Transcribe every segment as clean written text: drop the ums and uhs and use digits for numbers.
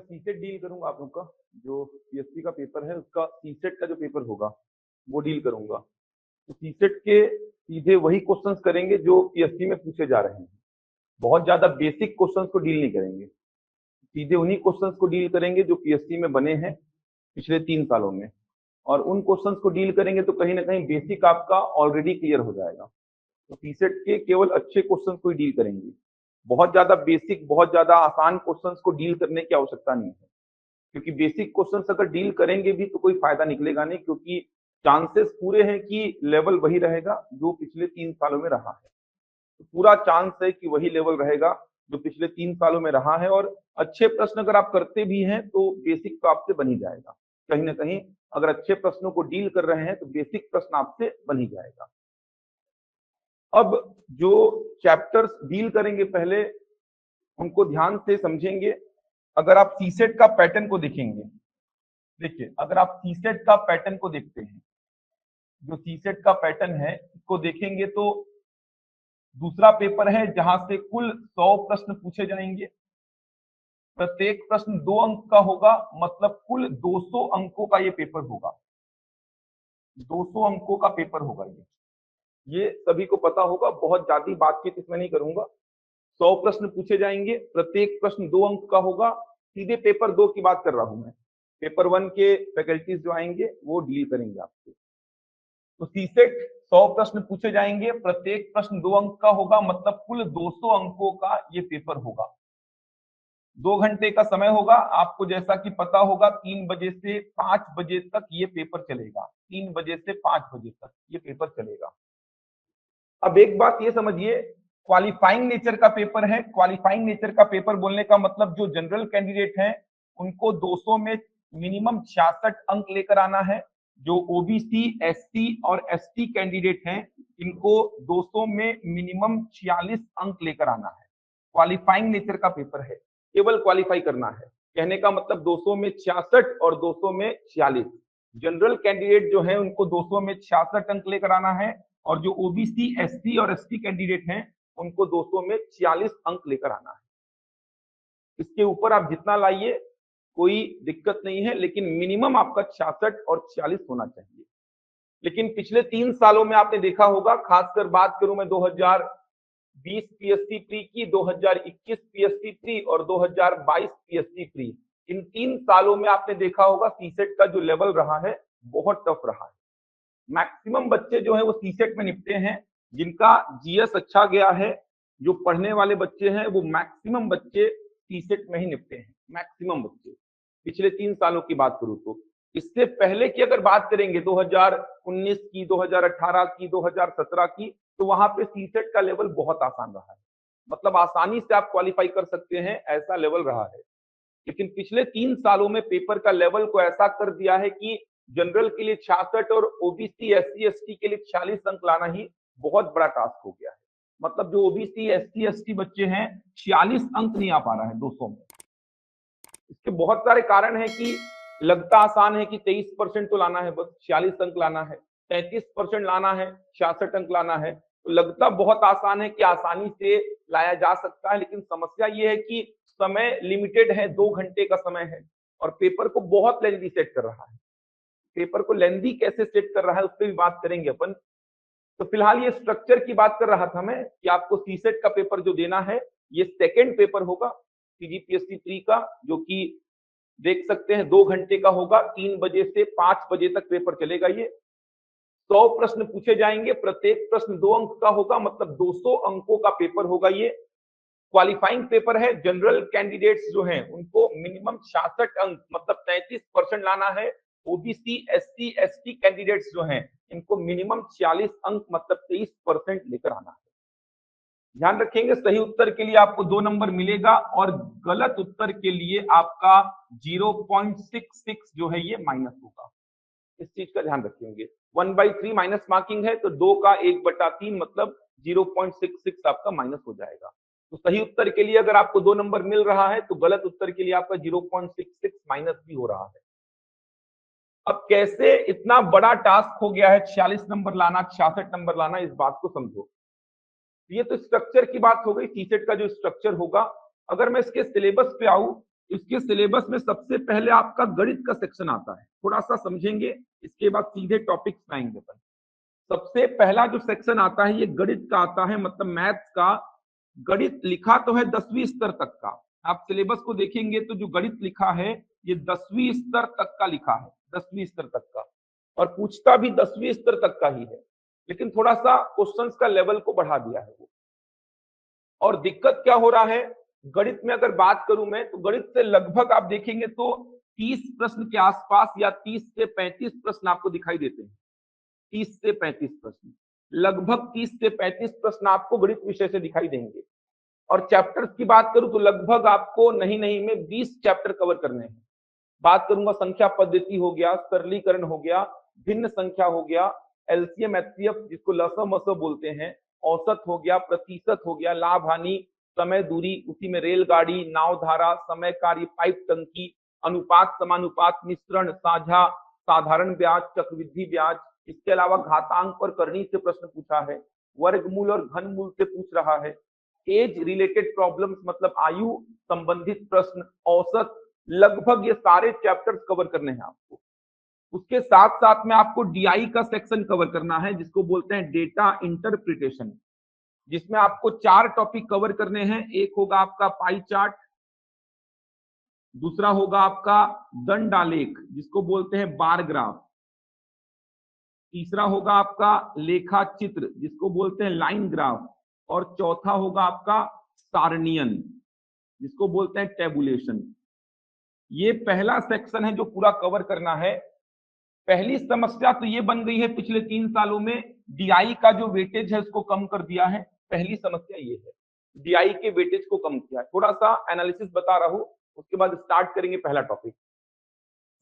CSAT deal करूंगा आप लोग का, जो पीएससी का पेपर है उसका सीसेट का जो पेपर होगा वो डील करूंगा। तो सीसेट के सीधे वही क्वेश्चंस करेंगे जो पीएससी में पूछे जा रहे हैं, बहुत ज्यादा बेसिक क्वेश्चंस को डील नहीं करेंगे, सीधे उन्हीं क्वेश्चंस को डील करेंगे जो पीएससी में बने हैं पिछले 3 सालों में, और उन क्वेश्चंस को डील करेंगे तो कहीं ना कहीं बेसिक आपका ऑलरेडी क्लियर हो जाएगा। तो सीसेट के केवल अच्छे क्वेश्चंस को ही डील करेंगे, बहुत ज्यादा बेसिक बहुत ज्यादा आसान क्वेश्चंस को डील करने की आवश्यकता नहीं है, क्योंकि बेसिक क्वेश्चंस अगर डील करेंगे भी तो कोई फायदा निकलेगा नहीं, क्योंकि चांसेस पूरे हैं कि लेवल वही रहेगा जो पिछले 3 सालों में रहा है। तो पूरा चांस है कि वही लेवल रहेगा जो पिछले 3 सालों में रहा है, और अच्छे प्रश्न अगर आप करते भी हैं तो बेसिक तो आपसे बन ही जाएगा। कहीं ना कहीं अगर अच्छे प्रश्नों को डील कर रहे हैं तो बेसिक प्रश्न आपसे बन ही जाएगा। अब जो चैप्टर्स डील करेंगे पहले उनको ध्यान से समझेंगे। अगर आप सीसेट का पैटर्न को देखेंगे, देखिए अगर आप सीसेट का पैटर्न को देखते हैं, जो सीसेट का पैटर्न है इसको देखेंगे तो दूसरा पेपर है जहां से कुल 100 प्रश्न पूछे जाएंगे, प्रत्येक प्रश्न 2 अंक का होगा, मतलब कुल 200 अंकों का ये पेपर होगा, 200 अंकों का पेपर होगा ये सभी को पता होगा, बहुत ज्यादा बातचीत इसमें नहीं करूंगा। 100 प्रश्न पूछे जाएंगे, प्रत्येक प्रश्न 2 अंक का होगा। सीधे पेपर 2 की बात कर रहा हूं मैं, पेपर 1 के फैकल्टीज जो आएंगे वो डील करेंगे आपसे। तो सीसेट 100 प्रश्न पूछे जाएंगे, प्रत्येक प्रश्न 2 अंक का होगा, मतलब कुल 200 अंकों का ये पेपर होगा। 2 घंटे का समय होगा, आपको जैसा कि पता होगा 3 बजे से 5 बजे तक ये पेपर चलेगा, 3 बजे से 5 बजे तक ये पेपर चलेगा। अब एक बात ये समझिए, क्वालिफाइंग नेचर का पेपर है। क्वालिफाइंग नेचर का पेपर बोलने का मतलब जो जनरल कैंडिडेट हैं उनको 200 में मिनिमम 66 अंक लेकर आना है। जो ओबीसी, एससी और एसटी कैंडिडेट हैं इनको 200 में मिनिमम 46 अंक लेकर आना है। क्वालिफाइंग नेचर का पेपर है, केवल क्वालिफाई करना है। कहने का मतलब 200 में 66 और 200 में 46। जनरल कैंडिडेट जो है उनको 200 में 66 अंक लेकर आना है, और जो ओबीसी, एससी और एसटी कैंडिडेट हैं उनको 200 में 46 अंक लेकर आना है। इसके ऊपर आप जितना लाइए कोई दिक्कत नहीं है, लेकिन मिनिमम आपका 66 और 46 होना चाहिए। लेकिन पिछले 3 सालों में आपने देखा होगा, खासकर बात करूं मैं 2020 पीएससी प्री की, 2021 पीएससी प्री और 2022 पीएससी प्री, इन 3 सालों में आपने देखा होगा सीसेट का जो लेवल रहा है बहुत टफ रहा है। मैक्सिमम बच्चे जो है वो सीसेट में निपटे हैं, जिनका जीएस अच्छा गया है, जो पढ़ने वाले बच्चे हैं वो मैक्सिमम बच्चे सीसेट में ही निपटे हैं, मैक्सिमम बच्चे पिछले 3 सालों की बात करूं तो। इससे पहले की अगर बात करेंगे 2019 की, 2018 की, 2017 की, तो वहां पे सीसेट का लेवल बहुत आसान रहा है, मतलब आसानी से आप क्वालिफाई कर सकते हैं ऐसा लेवल रहा है। लेकिन पिछले 3 सालों में पेपर का लेवल को ऐसा कर दिया है कि जनरल के लिए 66 और ओबीसी, एससी, एसटी के लिए 46 अंक लाना ही बहुत बड़ा टास्क हो गया है। मतलब जो ओबीसी, एससी, एसटी बच्चे हैं 46 अंक नहीं आ पा रहा है 200 में। इसके बहुत सारे कारण है कि लगता आसान है कि 23% तो लाना है, बस 46 अंक लाना है, 33% लाना है, 66 अंक लाना है, तो लगता बहुत आसान है कि आसानी से लाया जा सकता है। लेकिन समस्या ये है कि समय लिमिटेड है, 2 घंटे का समय है, और पेपर को बहुत लेंथी सेट कर रहा है। पेपर को लेंथी कैसे सेट कर रहा है उस पर भी बात करेंगे अपन। तो फिलहाल ये स्ट्रक्चर की बात कर रहा था मैं कि आपको सीसेट का पेपर जो देना है ये सेकंड पेपर होगा सीजीपीएससी प्री का, जो कि देख सकते हैं 2 घंटे का होगा, 3 बजे से 5 बजे तक पेपर चलेगा। ये 100 प्रश्न पूछे जाएंगे, प्रत्येक प्रश्न 2 अंक का होगा, मतलब 200 अंकों का पेपर होगा ये। क्वालिफाइंग पेपर है, जनरल कैंडिडेट्स जो हैं उनको मिनिमम 66 अंक मतलब 33% लाना है। ओबीसी, एससी, एसटी कैंडिडेट्स जो हैं इनको मिनिमम 46 अंक मतलब 23% लेकर आना है। ध्यान रखेंगे सही उत्तर के लिए आपको 2 नंबर मिलेगा, और गलत उत्तर के लिए आपका 0.66 जो है ये माइनस होगा। इस चीज का ध्यान रखेंगे। 1/3 माइनस मार्किंग है तो 2 का 1/3 मतलब 0.66 आपका माइनस हो जाएगा। तो सही उत्तर के लिए अगर आपको 2 नंबर मिल रहा है तो गलत उत्तर के लिए आपका 0.66 माइनस भी हो रहा है। अब कैसे इतना बड़ा टास्क हो गया है 46 नंबर लाना, 66 नंबर लाना, इस बात को समझो। ये तो स्ट्रक्चर की बात हो गई, सीसेट का जो स्ट्रक्चर होगा। अगर मैं इसके सिलेबस पे आऊं इसके सिलेबस में सबसे पहले आपका गणित का सेक्शन आता है, थोड़ा सा समझेंगे, इसके बाद सीधे टॉपिक्स में आएंगे अपन। सबसे पहला जो सेक्शन आता है ये गणित का आता है, मतलब मैथ्स का। गणित लिखा तो है 10वीं स्तर तक का, आप सिलेबस को देखेंगे तो जो गणित लिखा है ये 10वीं स्तर तक का लिखा है, 10वीं स्तर तक का, और पूछता भी 10वीं स्तर तक का ही है, लेकिन थोड़ा सा क्वेश्चंस का लेवल को बढ़ा दिया है वो। और दिक्कत क्या हो रहा है गणित में, अगर बात करूं मैं तो गणित से लगभग आप देखेंगे तो 30 प्रश्न के आसपास या 30 से 35 प्रश्न आपको दिखाई देते हैं। 30 से 35 प्रश्न, लगभग 30 से 35 प्रश्न आपको गणित विषय से दिखाई देंगे। और चैप्टर्स की बात करूं तो लगभग आपको नहीं नहीं में 20 चैप्टर कवर करने हैं। बात करूंगा संख्या पद्धति हो गया, सरलीकरण हो गया, भिन्न संख्या हो गया, एलसीएम एचसीएफ जिसको लसम मसम बोलते हैं, औसत हो गया, प्रतिशत हो गया, लाभ हानि, समय दूरी, उसी में रेलगाड़ी, नाव धारा, समय कार्य, पाइप टंकी, अनुपात समानुपात, मिश्रण, साझा, साधारण ब्याज, चक्रवृद्धि ब्याज। इसके अलावा घातांक और करनी से प्रश्न पूछा है, वर्गमूल और घनमूल से पूछ रहा है, एज रिलेटेड प्रॉब्लम्स मतलब आयु संबंधित प्रश्न, औसत, लगभग ये सारे चैप्टर्स कवर करने हैं आपको। उसके साथ साथ में आपको डीआई का सेक्शन कवर करना है जिसको बोलते हैं डेटा इंटरप्रिटेशन, जिसमें आपको 4 टॉपिक कवर करने हैं। एक होगा आपका पाई चार्ट, दूसरा होगा आपका दंडालेख जिसको बोलते हैं बार ग्राफ, तीसरा होगा आपका लेखा चित्र जिसको बोलते हैं लाइन ग्राफ, और चौथा होगा आपका सारणियन जिसको बोलते हैं टेबुलेशन। ये पहला सेक्शन है जो पूरा कवर करना है। पहली समस्या तो ये बन गई है पिछले 3 सालों में डीआई का जो वेटेज है उसको कम कर दिया है। पहली समस्या ये है, डीआई के वेटेज को कम किया है। थोड़ा सा एनालिसिस बता रहा हूं, उसके बाद स्टार्ट करेंगे पहला टॉपिक।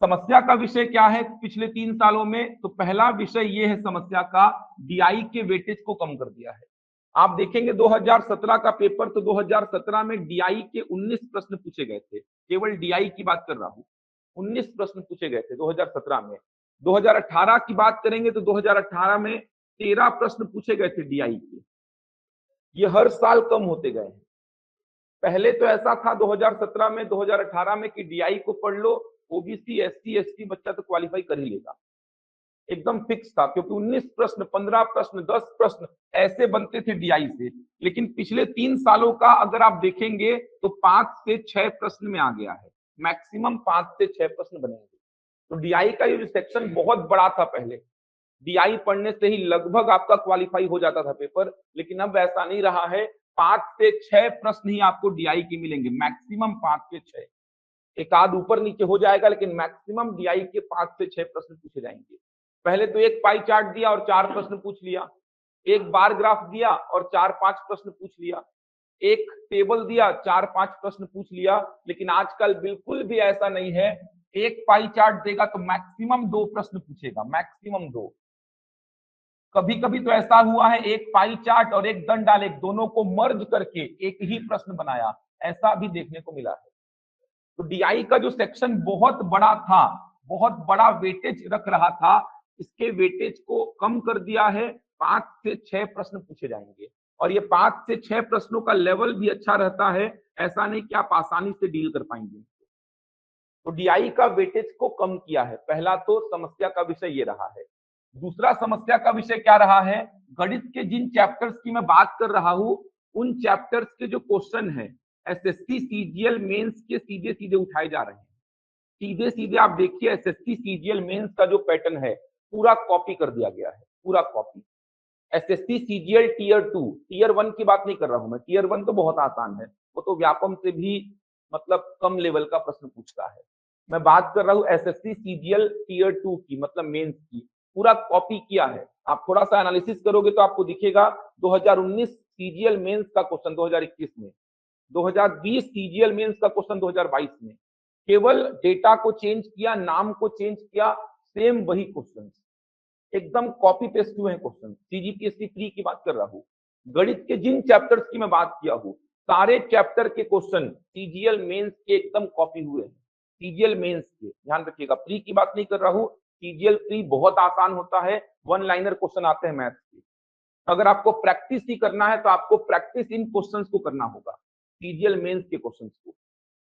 समस्या का विषय क्या है पिछले 3 सालों में, तो पहला विषय ये है समस्या का, डीआई के वेटेज को कम कर दिया है। आप देखेंगे 2017 का पेपर, तो 2017 में डीआई के 19 प्रश्न पूछे गए थे, केवल डीआई की बात कर रहा हूं, 19 प्रश्न पूछे गए थे 2017 में। 2018 की बात करेंगे तो 2018 में 13 प्रश्न पूछे गए थे डीआई के। ये हर साल कम होते गए हैं। पहले तो ऐसा था 2017 में 2018 में कि डीआई को पढ़ लो, ओबीसी एससी एसटी बच्चा तो क्वालिफाई कर ही लेगा, एकदम फिक्स था, क्योंकि 19 प्रश्न, 15 प्रश्न, 10 प्रश्न ऐसे बनते थे डीआई से। लेकिन पिछले 3 सालों का अगर आप देखेंगे तो 5 से 6 प्रश्न में आ गया है, मैक्सिमम 5 से 6 प्रश्न बनेंगे। तो डीआई का ये जो सेक्शन बहुत बड़ा था पहले, डीआई पढ़ने से ही लगभग आपका क्वालिफाई हो जाता था पेपर, लेकिन अब ऐसा नहीं रहा है। 5 से 6 प्रश्न ही आपको डीआई के मिलेंगे, मैक्सिमम 5 से 6, एक आध ऊपर नीचे हो जाएगा, लेकिन मैक्सिमम डीआई के 5 से 6 प्रश्न पूछे जाएंगे। पहले तो एक पाई चार्ट दिया और 4 प्रश्न पूछ लिया, एक बार ग्राफ दिया और 4-5 प्रश्न पूछ लिया, एक टेबल दिया, 4-5 प्रश्न पूछ लिया। लेकिन आजकल बिल्कुल भी ऐसा नहीं है, एक पाई चार्ट देगा तो मैक्सिमम 2 प्रश्न पूछेगा, मैक्सिमम 2। कभी कभी तो ऐसा हुआ है एक पाई चार्ट और एक दंडालेख दोनों को मर्ज करके एक ही प्रश्न बनाया, ऐसा भी देखने को मिला है। तो डीआई का जो सेक्शन बहुत बड़ा था, बहुत बड़ा वेटेज रख रहा था, इसके वेटेज को कम कर दिया है। 5 से 6 प्रश्न पूछे जाएंगे, और ये 5 से 6 प्रश्नों का लेवल भी अच्छा रहता है, ऐसा नहीं कि आप आसानी से डील कर पाएंगे। तो डीआई का वेटेज को कम किया है, पहला तो समस्या का विषय ये रहा है। दूसरा समस्या का विषय क्या रहा है, गणित के जिन चैप्टर्स की मैं बात कर रहा हूं उन चैप्टर्स के जो क्वेश्चन है एसएससी सीजीएल मेंस के सीधे सीधे उठाए जा रहे हैं। सीधे सीधे आप देखिए एसएससी सीजीएल मेंस का जो पैटर्न है पूरा कॉपी कर दिया गया है, पूरा copy. SSC CGL tier 2, tier 1 की बात नहीं कर रहा हूं मैं, टीयर 1 तो बहुत आसान है, वो तो व्यापम से भी मतलब कम लेवल का प्रश्न पूछता है। मैं बात कर रहा हूं एसएससी सीजीएल टीयर 2 की, मतलब मेंस की, पूरा कॉपी किया है। आप थोड़ा सा एनालिसिस करोगे तो आपको दिखेगा 2019 सीजीएल मेंस का क्वेश्चन 2021 में, 2020 सीजीएल मेंस का क्वेश्चन 2022 में, केवल डेटा को चेंज किया, नाम को चेंज किया, सेम वही क्वेश्चन, एकदम कॉपी पेस्ट हुए हैं क्वेश्चन। सीजीपीएससी प्री की बात कर रहा हूं, गणित के जिन चैप्टर्स की मैं बात किया हूं सारे चैप्टर के क्वेश्चन सीजीएल मेंस के एकदम कॉपी हुए हैं, सीजीएल मेंस के, ध्यान रखिएगा। प्री की बात नहीं कर रहा हूं, सीजीएल प्री बहुत आसान होता है, 1 लाइनर क्वेश्चन आते हैं मैथ्स के। अगर आपको प्रैक्टिस ही करना है तो आपको प्रैक्टिस इन क्वेश्चंस को करना होगा, सीजीएल मेंस के क्वेश्चंस को।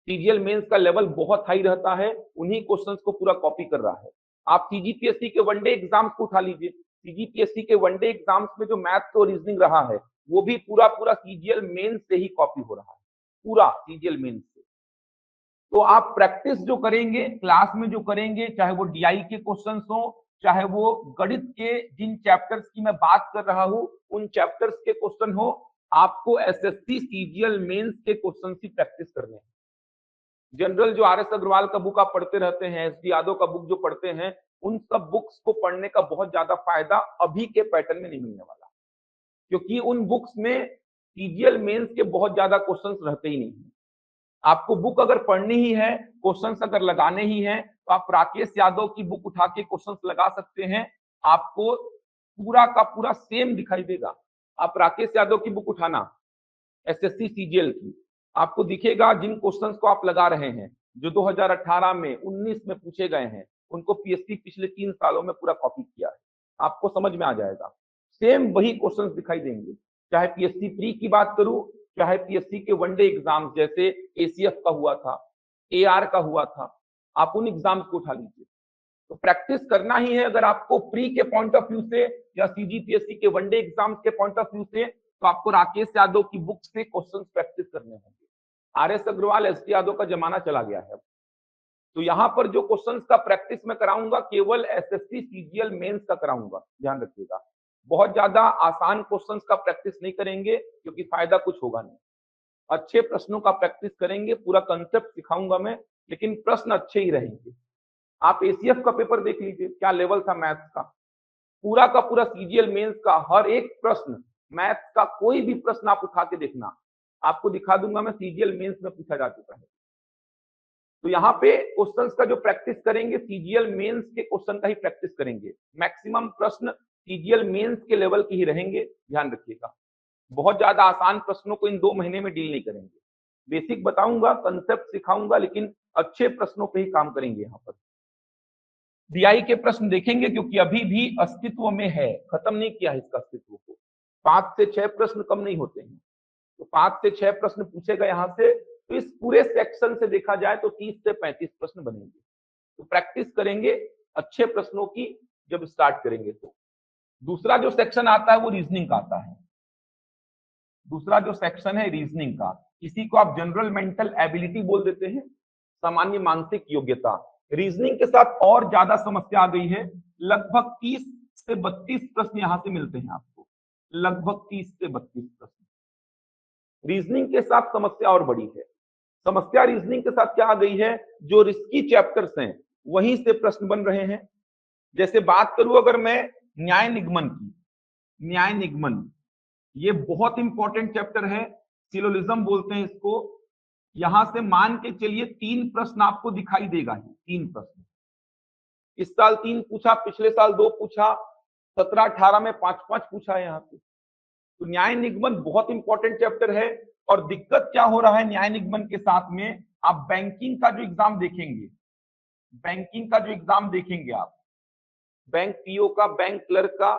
सीजीएल मेंस का लेवल बहुत हाई रहता है, उन्हीं क्वेश्चंस को पूरा कॉपी कर रहा है। आप सीजीपीएससी के वनडे एग्जाम्स को उठा लीजिए, सीजीपीएससी के वनडे एग्जाम्स में जो मैथ्स और रीजनिंग रहा है वो भी पूरा पूरा सीजीएल मेंस से ही कॉपी हो रहा है, पूरा सीजीएल मेंस से। तो आप प्रैक्टिस जो करेंगे क्लास में, जो करेंगे, चाहे वो डीआई के क्वेश्चंस हो, चाहे वो गणित के जिन चैप्टर्स की मैं बात कर रहा हूं उन चैप्टर्स के क्वेश्चन हो, आपको एसएससी सीजीएल मेंस के क्वेश्चन की प्रैक्टिस करने हैं। जनरल जो आर एस अग्रवाल का बुक आप पढ़ते रहते हैं, एस डी यादव का बुक जो पढ़ते हैं, उन सब बुक्स को पढ़ने का बहुत ज्यादा फायदा अभी के पैटर्न में नहीं मिलने वाला, क्योंकि उन बुक्स में सीजीएल मेंस के बहुत ज्यादा क्वेश्चंस रहते ही नहीं है। आपको बुक अगर पढ़नी ही है, क्वेश्चंस अगर लगाने ही हैं, तो आप राकेश यादव की बुक उठा के क्वेश्चंस लगा सकते हैं, आपको पूरा का पूरा सेम दिखाई देगा। आप राकेश यादव की बुक उठाना एसएससी सीजीएल की, आपको दिखेगा जिन क्वेश्चंस को आप लगा रहे हैं, जो 2018 में 19 में पूछे गए हैं, उनको पीएससी पिछले 3 सालों में पूरा कॉपी किया है, आपको समझ में आ जाएगा। सेम वही क्वेश्चंस दिखाई देंगे, चाहे पीएससी प्री की बात करूं, चाहे पीएससी के वनडे एग्जाम जैसे एसीएफ का हुआ था, एआर का हुआ था, आप उन एग्जाम्स को उठा लीजिए। तो प्रैक्टिस करना ही है अगर आपको प्री के पॉइंट ऑफ व्यू से या सीजीपीएससी के वनडे एग्जाम्स के पॉइंट ऑफ व्यू से, तो आपको राकेश यादव की बुक से क्वेश्चंस प्रैक्टिस करने होंगे। RS Agarwal, S D Yadav का जमाना चला गया है। तो यहाँ पर जो क्वेश्चंस का प्रैक्टिस मैं कराऊंगा केवल एसएससी सीजीएल मेंस का कराऊंगा, ध्यान रखिएगा। बहुत ज्यादा आसान क्वेश्चंस का प्रैक्टिस नहीं करेंगे क्योंकि फायदा कुछ होगा नहीं। अच्छे प्रश्नों का प्रैक्टिस करेंगे, पूरा कंसेप्ट सिखाऊंगा मैं, लेकिन प्रश्न अच्छे ही रहेंगे। आप एसीएफ का पेपर देख लीजिए, क्या लेवल था मैथ्स का, पूरा का पूरा सीजीएल मेंस का हर एक प्रश्न, मैथ्स का कोई भी प्रश्न आप उठा के देखना, आपको दिखा दूंगा मैं, सीजीएल मेंस में पूछा जा चुका है। तो यहाँ पे क्वेश्चंस का जो प्रैक्टिस करेंगे सीजीएल मेंस के क्वेश्चन का ही प्रैक्टिस करेंगे। मैक्सिमम प्रश्न सीजीएल मेंस के लेवल के ही रहेंगे, ध्यान रखिएगा। बहुत ज्यादा आसान प्रश्नों को इन 2 महीने में डील नहीं करेंगे। बेसिक बताऊंगा, कंसेप्ट सिखाऊंगा, लेकिन अच्छे प्रश्नों पे ही काम करेंगे। यहाँ पर डीआई के प्रश्न देखेंगे क्योंकि अभी भी अस्तित्व में है, खत्म नहीं किया है इसका अस्तित्व को। 5 से 6 प्रश्न कम नहीं होते हैं, तो 5 से 6 प्रश्न पूछेगा यहाँ से, तो इस पूरे सेक्शन से देखा जाए तो 30 से 35 प्रश्न बनेंगे। तो प्रैक्टिस करेंगे अच्छे प्रश्नों की जब स्टार्ट करेंगे। तो दूसरा जो सेक्शन आता है वो रीजनिंग का आता है। दूसरा जो सेक्शन है रीजनिंग का, इसी को आप जनरल मेंटल एबिलिटी बोल देते हैं, सामान्य मानसिक योग्यता। रीजनिंग के साथ और ज्यादा समस्या आ गई है, लगभग 30 से 32 प्रश्न यहां से मिलते हैं आपको, लगभग 30 से 32 प्रश्न। रीजनिंग के साथ समस्या और बड़ी है। समस्या रीजनिंग के साथ क्या आ गई है, जो रिस्की चैप्टर्स हैं वहीं से प्रश्न बन रहे हैं। जैसे बात करूं अगर मैं न्याय निगमन की, न्याय निगमन ये बहुत इंपॉर्टेंट चैप्टर है, सिलोजिज्म बोलते हैं इसको। यहां से मान के चलिए 3 प्रश्न आपको दिखाई देगा ही, 3 प्रश्न। इस साल 3 पूछा, पिछले साल 2 पूछा, 17-18 में 5-5 पूछा है यहाँ पे। तो न्याय निगमन बहुत इंपॉर्टेंट चैप्टर है। और दिक्कत क्या हो रहा है न्याय निगमन के साथ में, आप बैंकिंग का जो एग्जाम देखेंगे, बैंकिंग का जो एग्जाम देखेंगे आप, बैंक पीओ का, बैंक क्लर्क का,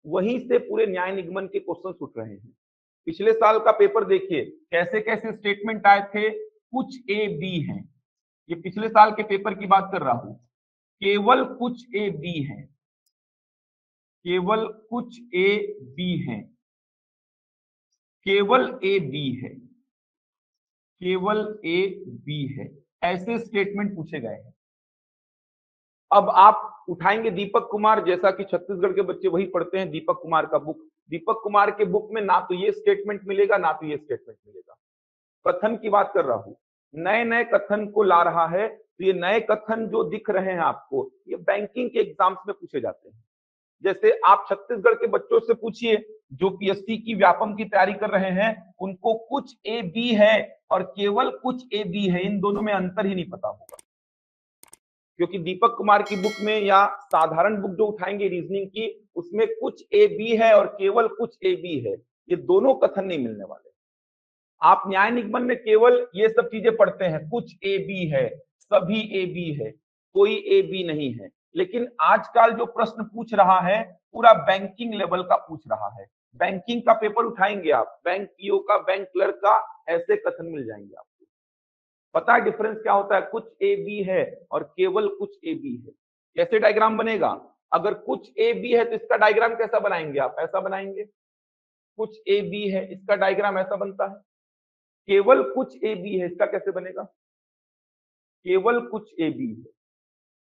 वहीं से पूरे न्याय निगमन के क्वेश्चन उठ रहे हैं। पिछले साल का पेपर देखिए कैसे कैसे स्टेटमेंट आए थे, कुछ ए बी हैं। ये पिछले साल के पेपर की बात कर रहा हूं, केवल कुछ ए बी हैं, केवल कुछ ए बी हैं, केवल ए बी है, केवल ए बी है, ऐसे स्टेटमेंट पूछे गए हैं। अब आप उठाएंगे दीपक कुमार, जैसा कि छत्तीसगढ़ के बच्चे वही पढ़ते हैं, दीपक कुमार का बुक, दीपक कुमार के बुक में ना तो ये स्टेटमेंट मिलेगा ना तो ये स्टेटमेंट मिलेगा। कथन की बात कर रहा हूं, नए नए कथन को ला रहा है। तो ये नए कथन जो दिख रहे हैं आपको, ये बैंकिंग के एग्जाम्स में पूछे जाते हैं। जैसे आप छत्तीसगढ़ के बच्चों से पूछिए जो पीएससी की व्यापम की तैयारी कर रहे हैं, उनको कुछ ए बी है और केवल कुछ ए बी है, इन दोनों में अंतर ही नहीं पता होगा। क्योंकि दीपक कुमार की बुक में या साधारण बुक जो उठाएंगे रीजनिंग की, उसमें कुछ ए बी है और केवल कुछ ए बी है, ये दोनों कथन नहीं मिलने वाले। आप न्याय निगमन में केवल ये सब चीजें पढ़ते हैं, कुछ ए बी है, सभी ए बी है, कोई ए बी नहीं है। लेकिन आजकल जो प्रश्न पूछ रहा है पूरा बैंकिंग लेवल का पूछ रहा है। बैंकिंग का पेपर उठाएंगे आप, बैंक पीओ का, बैंक क्लर्क का, ऐसे कथन मिल जाएंगे आपको। पता है डिफरेंस क्या होता है? कुछ ए बी है और केवल कुछ ए बी है। कैसे डायग्राम बनेगा? अगर कुछ ए बी है तो इसका डायग्राम कैसा बनाएंगे आप? ऐसा बनाएंगे। कुछ ए बी है, इसका डायग्राम ऐसा बनता है। केवल कुछ ए बी है, इसका कैसे बनेगा? केवल कुछ ए बी है।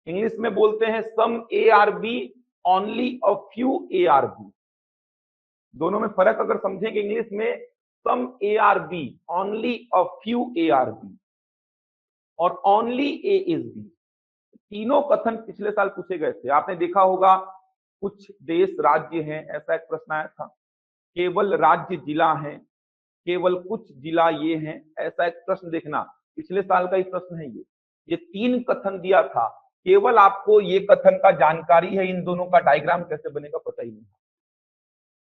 इंग्लिश में बोलते हैं some A are B, only a few A are B. दोनों में फर्क अगर समझेंगे इंग्लिश में, some A are B, only a few A are B और ओनली ए इज बी। तीनों कथन पिछले साल पूछे गए थे, आपने देखा होगा। कुछ देश राज्य हैं, ऐसा एक प्रश्न आया था। केवल राज्य जिला है, केवल कुछ जिला ये हैं, ऐसा एक प्रश्न देखना। पिछले साल का ही प्रश्न है ये 3 कथन दिया था। केवल आपको ये कथन का जानकारी है, इन दोनों का डायग्राम कैसे बनेगा पता ही नहीं।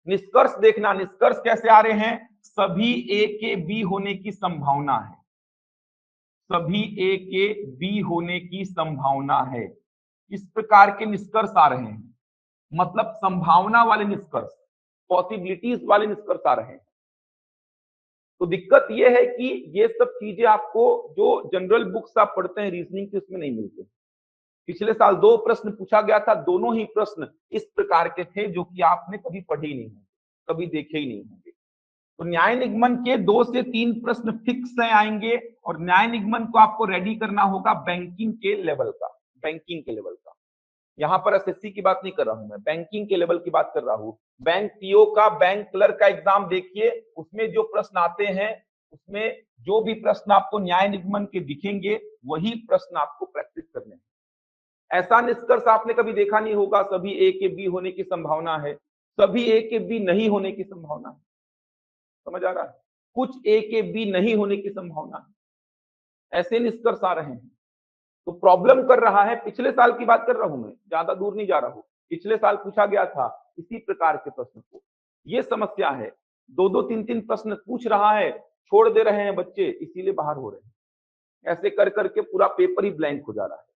निष्कर्ष देखना, निष्कर्ष कैसे आ रहे हैं? सभी ए के बी होने की संभावना है, सभी ए के बी होने की संभावना है। इस प्रकार के निष्कर्ष आ रहे हैं, मतलब संभावना वाले निष्कर्ष, पॉसिबिलिटीज वाले निष्कर्ष आ रहे हैं। तो दिक्कत यह है कि ये सब चीजें आपको जो जनरल बुक्स आप पढ़ते हैं रीजनिंग की, उसमें नहीं मिलते। पिछले साल 2 प्रश्न पूछा गया था, दोनों ही प्रश्न इस प्रकार के थे जो कि आपने कभी पढ़े ही नहीं होंगे, कभी देखे ही नहीं होंगे। तो न्याय निगमन के 2 से 3 प्रश्न फिक्स है आएंगे, और न्याय निगमन को आपको रेडी करना होगा बैंकिंग के लेवल का, बैंकिंग के लेवल का। यहाँ पर एसएससी की बात नहीं कर रहा हूं मैं, बैंकिंग के लेवल की बात कर रहा हूं। बैंक पीओ का, बैंक क्लर्क का एग्जाम देखिए, उसमें जो प्रश्न आते हैं, उसमें जो भी प्रश्न आपको न्याय निगमन के दिखेंगे, वही प्रश्न आपको प्रैक्टिस करने हैं। ऐसा निष्कर्ष आपने कभी देखा नहीं होगा सभी ए के बी होने की संभावना है, सभी ए के बी नहीं होने की संभावना है। समझ आ रहा है? कुछ ए के बी नहीं होने की संभावना है, ऐसे निष्कर्ष आ रहे हैं। तो प्रॉब्लम कर रहा है, पिछले साल की बात कर रहा हूं मैं, ज्यादा दूर नहीं जा रहा हूं। पिछले साल पूछा गया था इसी प्रकार के प्रश्न को। ये समस्या है, 2-2, 3-3 प्रश्न पूछ रहा है, छोड़ दे रहे हैं बच्चे, इसीलिए बाहर हो रहे हैं। ऐसे कर करके पूरा पेपर ही ब्लैंक हो जा रहा है।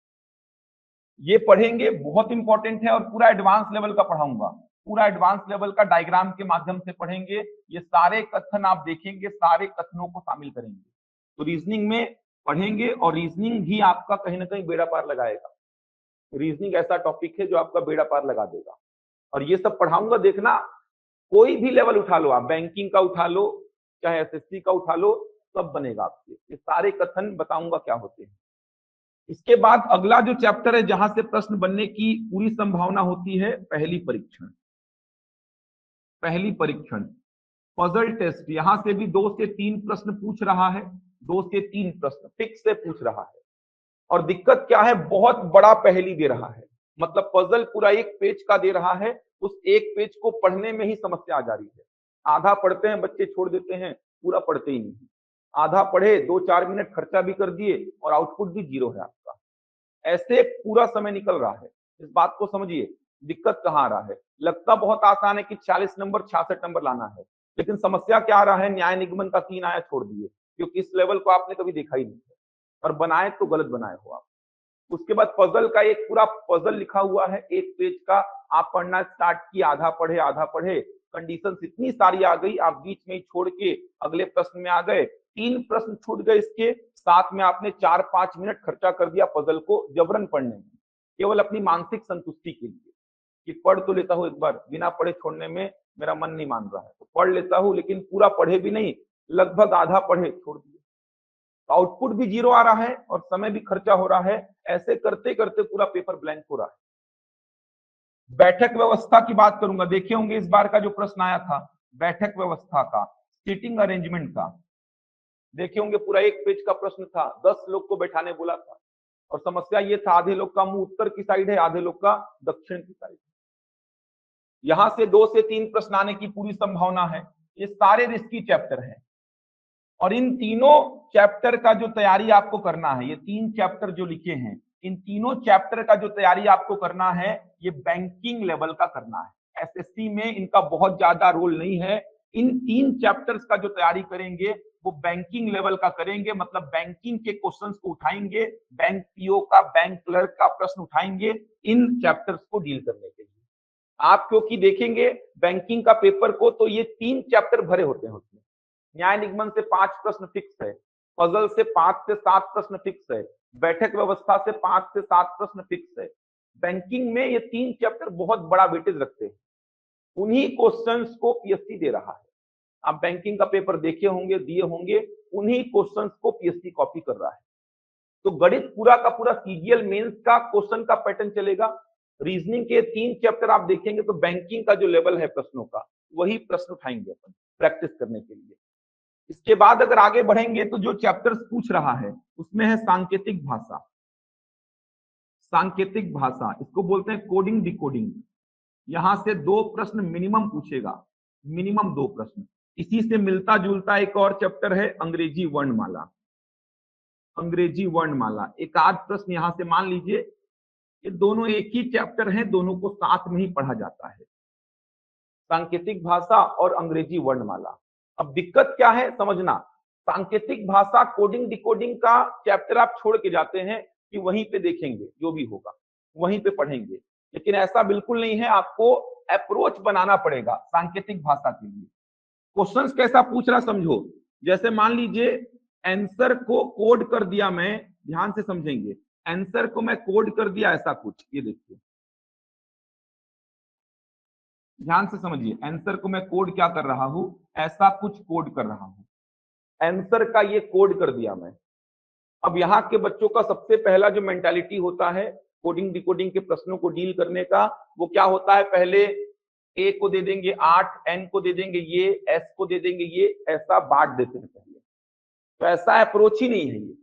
ये पढ़ेंगे, बहुत इंपॉर्टेंट है, और पूरा एडवांस लेवल का पढ़ाऊंगा, पूरा एडवांस लेवल का डायग्राम के माध्यम से पढ़ेंगे। ये सारे कथन आप देखेंगे, सारे कथनों को शामिल करेंगे। तो रीजनिंग में पढ़ेंगे, और रीजनिंग ही आपका कहीं ना कहीं बेड़ा पार लगाएगा। रीजनिंग ऐसा टॉपिक है जो आपका बेड़ा पार लगा देगा। और ये सब पढ़ाऊंगा, देखना। कोई भी लेवल उठा लो आप, बैंकिंग का उठा लो, चाहे एसएससी का उठा लो, सब बनेगा आपके। ये सारे कथन बताऊंगा क्या होते हैं। इसके बाद अगला जो चैप्टर है जहां से प्रश्न बनने की पूरी संभावना होती है, पहली परीक्षण। पहली परीक्षण, पजल टेस्ट। यहां से भी 2 से 3 प्रश्न पूछ रहा है, 2 से 3 प्रश्न फिक्स से पूछ रहा है। और दिक्कत क्या है? बहुत बड़ा पहेली दे रहा है, मतलब पजल पूरा 1 पेज का दे रहा है। उस 1 पेज को पढ़ने में ही समस्या आ जा रही है। आधा पढ़ते हैं बच्चे, छोड़ देते हैं, पूरा पढ़ते ही नहीं। आधा पढ़े, 2-4 मिनट खर्चा भी कर दिए, और आउटपुट भी 0 है आपका। ऐसे पूरा समय निकल रहा है। इस बात को समझिए, दिक्कत कहाँ आ रहा है। लगता बहुत आसान है कि 40 नंबर 66 नंबर लाना है, लेकिन समस्या क्या आ रहा है? न्याय निगमन का 3 आया, छोड़ दिए, क्योंकि इस लेवल को आपने कभी देखा ही नहीं है, और बनाए तो गलत बनाए हो आप। उसके बाद पजल का एक पूरा पजल लिखा हुआ है 1 पेज का, आप पढ़ना स्टार्ट किए, आधा पढ़े, आधा पढ़े, कंडीशंस इतनी सारी आ गई, आप बीच में ही छोड़ के अगले प्रश्न में आ गए। 3 प्रश्न छूट गए, इसके साथ में आपने 4-5 मिनट खर्चा कर दिया पजल को जबरन पढ़ने में, केवल अपनी मानसिक संतुष्टि के लिए कि पढ़ तो लेता हूं एक बार, बिना पढ़े छोड़ने में मेरा मन नहीं मान रहा है, तो पढ़ लेता हूं, लेकिन पूरा पढ़े भी नहीं, लगभग आधा पढ़े, छोड़ दिए। आउटपुट भी 0 आ रहा है और समय भी खर्चा हो रहा है। ऐसे करते करते पूरा पेपर ब्लैंक हो रहा है। बैठक व्यवस्था की बात करूंगा, देखे होंगे इस बार का जो प्रश्न आया था बैठक व्यवस्था का, सीटिंग अरेंजमेंट का, देखे होंगे। पूरा 1 पेज का प्रश्न था, 10 लोग को बैठाने बोला था, और समस्या ये था आधे लोग का मुंह उत्तर की साइड है, आधे लोग का दक्षिण की साइड है। यहां से 2 से 3 प्रश्न आने की पूरी संभावना है। ये सारे रिस्की चैप्टर हैं, और इन तीनों चैप्टर का जो तैयारी आपको करना है, ये 3 चैप्टर जो लिखे हैं, इन तीनों चैप्टर का जो तैयारी आपको करना है, ये बैंकिंग लेवल का करना है। एसएससी में इनका बहुत ज्यादा रोल नहीं है। इन 3 चैप्टर्स का जो तैयारी करेंगे वो बैंकिंग लेवल का करेंगे, मतलब बैंकिंग के क्वेश्चंस को उठाएंगे, बैंक पीओ का, बैंक क्लर्क का प्रश्न उठाएंगे इन चैप्टर्स को डील करने के लिए। आप क्योंकि देखेंगे बैंकिंग का पेपर को, तो ये 3 चैप्टर भरे होते हैं उसमें। न्याय निगमन से 5 प्रश्न फिक्स है, पजल से 5 से 7 प्रश्न फिक्स है, बैठक व्यवस्था से 5 से 7 प्रश्न फिक्स है। बैंकिंग में ये 3 चैप्टर बहुत बड़ा वेटेज रखते हैं, उन्हीं क्वेश्चंस को पीएससी दे रहा है। आप बैंकिंग का पेपर देखे होंगे, दिए होंगे, उन्हीं क्वेश्चंस को पीएससी कॉपी कर रहा है। तो गणित पूरा का पूरा सीजीएल मेंस का क्वेश्चन का पैटर्न चलेगा। रीजनिंग के 3 चैप्टर आप देखेंगे तो बैंकिंग का जो लेवल है प्रश्नों का, वही प्रश्न उठाएंगे अपन प्रैक्टिस करने के लिए। इसके बाद अगर आगे बढ़ेंगे तो जो चैप्टर्स पूछ रहा है उसमें है सांकेतिक भाषा। सांकेतिक भाषा इसको बोलते हैं कोडिंग डिकोडिंग। यहां से 2 प्रश्न मिनिमम पूछेगा, मिनिमम 2 प्रश्न। इसी से मिलता जुलता एक और चैप्टर है अंग्रेजी वर्णमाला। अंग्रेजी वर्णमाला एक आध प्रश्न यहां से मान लीजिए, ये दोनों एक ही चैप्टर हैं, दोनों को साथ में ही पढ़ा जाता है, सांकेतिक भाषा और अंग्रेजी वर्णमाला। अब दिक्कत क्या है समझना, सांकेतिक भाषा कोडिंग डिकोडिंग का चैप्टर आप छोड़ के जाते हैं कि वहीं पे देखेंगे, जो भी होगा वहीं पे पढ़ेंगे, लेकिन ऐसा बिल्कुल नहीं है। आपको अप्रोच बनाना पड़ेगा सांकेतिक भाषा के लिए। क्वेश्चंस कैसा पूछ रहा समझो, जैसे मान लीजिए आंसर को कोड कर दिया मैं, ध्यान से समझेंगे, आंसर को मैं कोड कर दिया ऐसा कुछ, ये देखिए ध्यान से समझिए, आंसर को मैं कोड क्या कर रहा हूं, ऐसा कुछ कोड कर रहा हूं, आंसर का ये कोड कर दिया मैं। अब यहाँ के बच्चों का सबसे पहला जो मेंटालिटी होता है कोडिंग डिकोडिंग के प्रश्नों को डील करने का, वो क्या होता है, पहले ए को दे देंगे 8, एन को दे देंगे ये, एस को दे देंगे ये, ऐसा बांट देते हैं पहले। तो ऐसा अप्रोच ही नहीं है ये,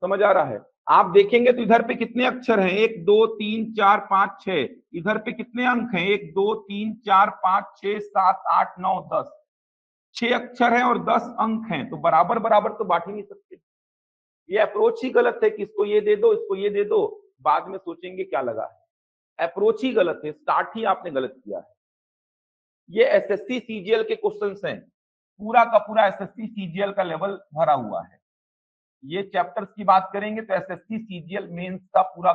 समझ आ रहा है। आप देखेंगे तो इधर पे कितने अक्षर हैं, 1 2 3 4 5 6, इधर पे कितने अंक हैं, 1 2 3 4 5 6 7 8 9 10, 6 अक्षर हैं और 10 अंक हैं, तो बराबर बराबर तो बांट ही नहीं सकते। ये अप्रोच ही गलत है कि इसको ये दे दो, इसको ये दे दो, बाद में सोचेंगे क्या लगा है। अप्रोच ही गलत है, स्टार्ट ही आपने गलत किया है। ये एसएससी सीजीएल के क्वेश्चंस हैं, पूरा का पूरा एसएससी सीजीएल का लेवल भरा हुआ है। ये चैप्टर्स की बात करेंगे तो एसएससी सीजीएल मेंस का पूरा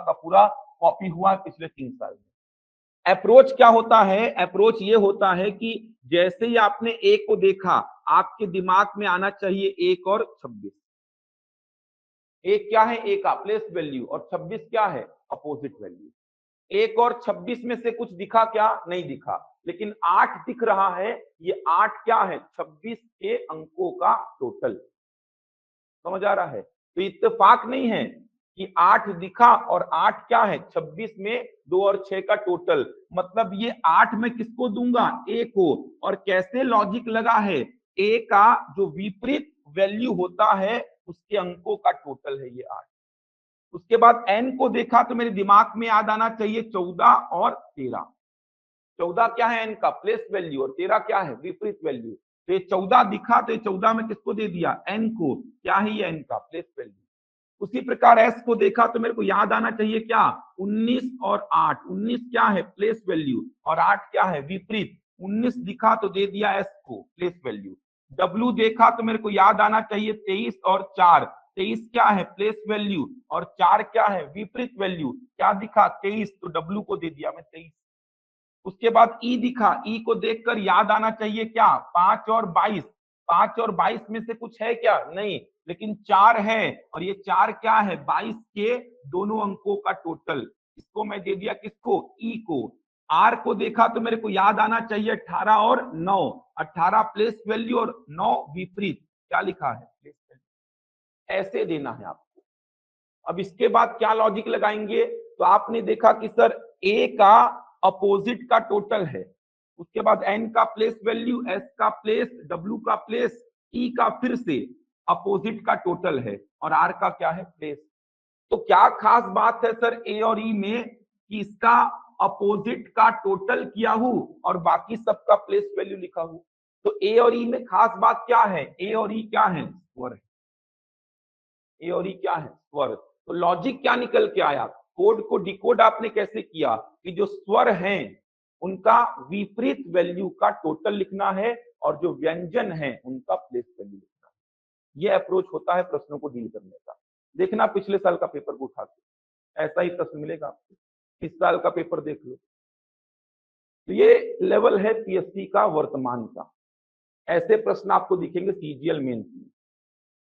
कॉपी हुआ है पिछले 3 साल में। अप्रोच क्या होता है, अप्रोच ये होता है कि जैसे ही आपने ए को देखा, आपके दिमाग में आना चाहिए 1 और 26। एक क्या है, ए का प्लेस वैल्यू, और 26 क्या है, अपोजिट वैल्यू। 1 और 26 में से कुछ दिखा क्या, नहीं दिखा, लेकिन 8 दिख रहा है। ये 8 क्या है, 26 के अंकों का टोटल। समझ आ रहा है। तो इत्तेफाक नहीं है कि 8 दिखा और 8 क्या है, 26 में 2 और 6 का टोटल, मतलब ये 8 में किसको दूंगा, ए को। और कैसे लॉजिक लगा है, ए का जो विपरीत वैल्यू होता है उसके अंकों का टोटल है ये 8। उसके बाद एन को देखा तो मेरे दिमाग में याद आना चाहिए 14 और 13। 14 क्या है, एन का प्लेस वैल्यू, और 13 क्या है, विपरीत वैल्यू। तो ये 14 दिखा तो ये 14 में किसको दे दिया, एन को। क्या है ये, एन का प्लेस वैल्यू। उसी प्रकार एस को देखा तो मेरे को याद आना चाहिए क्या, 19 और 8। 19 क्या है, प्लेस वैल्यू, और 8 क्या है, विपरीत। 19 दिखा तो दे दिया एस को प्लेस वैल्यू। डब्ल्यू देखा तो मेरे को याद आना चाहिए 23 और 4। 23 क्या है, प्लेस वैल्यू, और 4 क्या है, विपरीत वैल्यू। क्या दिखा, 23, तो डब्ल्यू को दे दिया मैं 23। उसके बाद ई दिखा, ई को देखकर याद आना चाहिए क्या, 5 और 22। 5 और 22 में से कुछ है क्या, नहीं, लेकिन 4 है, और ये 4 क्या है, 22 के दोनों अंकों का टोटल। इसको मैं दे दिया किसको, ई को। आर को देखा तो मेरे को याद आना चाहिए 18 और 9। 18 प्लेस वैल्यू और 9 विपरीत। क्या लिखा है, प्लेस वैल्यू। ऐसे देना है आपको। अब इसके बाद क्या लॉजिक लगाएंगे, तो आपने देखा कि सर ए का अपोजिट का टोटल है, उसके बाद एन का प्लेस वैल्यू, एस का प्लेस, डब्ल्यू का प्लेस, ई का फिर से अपोजिट का टोटल है, और आर का क्या है, प्लेस। तो क्या खास बात है सर ए और ई में कि इसका अपोजिट का टोटल किया हूं और बाकी सबका प्लेस वैल्यू लिखा हूं। तो ए और ई में खास बात क्या है, ए और ई क्या है, स्वर है। ए और ई क्या है, स्वर। तो लॉजिक क्या निकल के आया, कोड को डिकोड आपने कैसे किया कि जो स्वर हैं उनका विपरीत वैल्यू का टोटल लिखना है, और जो व्यंजन है उनका प्लेस वैल्यू लिखना है। ये अप्रोच होता है प्रश्नों को डील करने का। देखना पिछले साल का पेपर को उठा के, ऐसा ही प्रश्न मिलेगा आपको। इस साल का पेपर देख लो। तो ये लेवल है पीएससी का वर्तमान का। ऐसे प्रश्न आपको दिखेंगे सीजीएल मेंस में।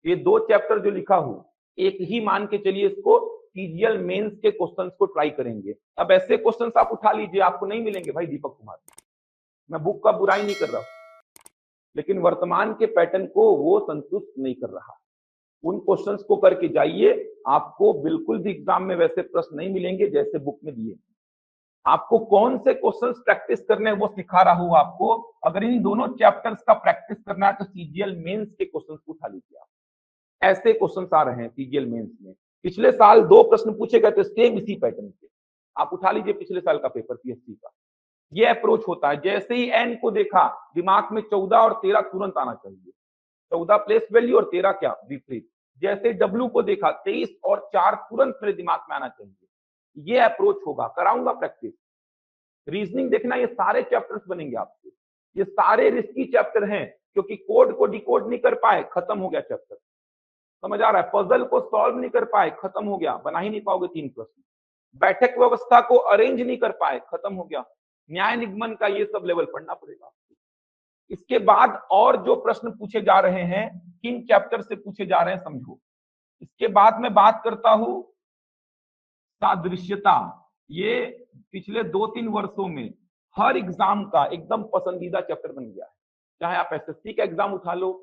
ये 2 चैप्टर जो लिखा हूं एक ही मान के चलिए, इसको सीजीएल मेंस के क्वेश्चंस को ट्राई करेंगे। अब ऐसे क्वेश्चंस आप उठा लीजिए, आपको नहीं मिलेंगे भाई दीपक कुमार, मैं बुक का बुराई नहीं कर रहा हूं, लेकिन वर्तमान के पैटर्न को वो संतुष्ट नहीं कर रहा। उन क्वेश्चंस को करके जाइए, आपको बिल्कुल भी एग्जाम में वैसे प्रश्न नहीं मिलेंगे जैसे बुक में दिए। आपको कौन से क्वेश्चंस प्रैक्टिस करने हैं वो सिखा रहा हूं आपको। अगर इन दोनों चैप्टर्स का प्रैक्टिस करना है तो सीजीएल मेंस के क्वेश्चंस को उठा लीजिए आप। ऐसे क्वेश्चंस आ रहे हैं सीजीएल मेंस में। पिछले साल 2 प्रश्न पूछे गए थे सेम इसी पैटर्न के, आप उठा लीजिए पिछले साल का पेपर पीएससी का। ये अप्रोच होता है, जैसे ही एन को देखा दिमाग में 14 और 13 तुरंत आना चाहिए। 14 प्लेस वैल्यू और 13 क्या विपरीत। जैसे डब्ल्यू को देखा 23 और 4 तुरंत मेरे दिमाग में आना चाहिए। ये अप्रोच होगा, कराऊंगा प्रैक्टिस। रीजनिंग देखना, ये सारे चैप्टर्स बनेंगे आपके, ये सारे रिस्की चैप्टर हैं, क्योंकि कोड को डिकोड नहीं कर पाए, खत्म हो गया चैप्टर। समझ आ रहा है? पजल को सॉल्व नहीं कर पाए, खत्म हो गया, बना ही नहीं पाओगे 3 प्रश्न। बैठक व्यवस्था को अरेंज नहीं कर पाए, खत्म हो गया। न्याय निगमन का ये सब लेवल पढ़ना पड़ेगा। इसके बाद और जो प्रश्न पूछे जा रहे हैं, किन चैप्टर से पूछे जा रहे हैं समझो। इसके बाद मैं बात करता हूं सादृश्यता। ये पिछले 2-3 वर्षों में हर एग्जाम का एकदम पसंदीदा चैप्टर बन गया है। चाहे आप एसएससी का एग्जाम उठा लो,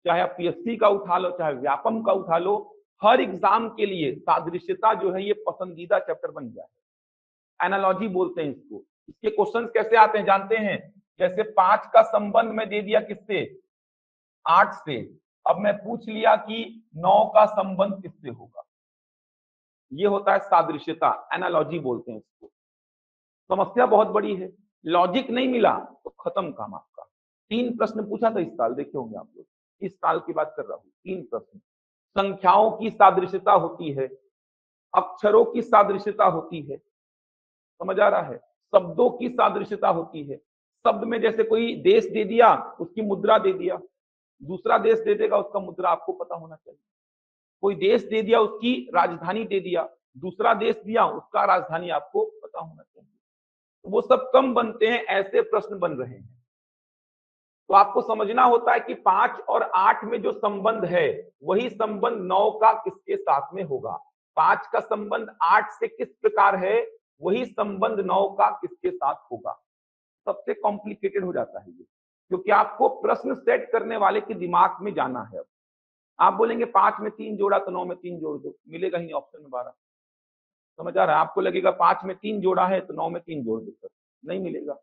चाहे आप पीएससी का उठा लो, चाहे व्यापम का उठा लो, हर एग्जाम के लिए सादृश्यता जो है ये पसंदीदा चैप्टर बन गया है। एनालॉजी बोलते हैं इसको। इसके क्वेश्चंस कैसे आते हैं जानते हैं? जैसे 5 का संबंध में दे दिया किससे? 8 से। अब मैं पूछ लिया कि 9 का संबंध किससे होगा। ये होता है सादृश्यता, एनालॉजी बोलते हैं इसको। समस्या बहुत बड़ी है, लॉजिक नहीं मिला तो खत्म काम आपका। 3 प्रश्न पूछा था इस साल, देखे होंगे आप लोग। इस साल की बात कर रहा हूं, 3 प्रश्न। संख्याओं की सादृश्यता होती है, अक्षरों की सादृश्यता होती है, समझ आ रहा है? शब्दों की सादृश्यता होती है। शब्द में जैसे कोई देश दे दिया, उसकी मुद्रा दे दिया, दूसरा देश दे देगा, उसका मुद्रा आपको पता होना चाहिए। कोई देश दे दिया, उसकी राजधानी दे दिया, दूसरा देश दिया, उसका राजधानी आपको पता होना चाहिए। तो वो सब कम बनते हैं, ऐसे प्रश्न बन रहे हैं। तो आपको समझना होता है कि 5 और 8 में जो संबंध है वही संबंध 9 का किसके साथ में होगा। 5 का संबंध 8 से किस प्रकार है, वही संबंध 9 का किसके साथ होगा। सबसे कॉम्प्लिकेटेड हो जाता है ये, क्योंकि आपको प्रश्न सेट करने वाले के दिमाग में जाना है। आप बोलेंगे 5 में 3 जोड़ा तो 9 में 3 जोड़ दो, मिलेगा ही नहीं ऑप्शन में 12। समझ आ रहा है? आपको लगेगा 5 में 3 जोड़ा है तो 9 में 3 जोड़ दो सर, नहीं मिलेगा।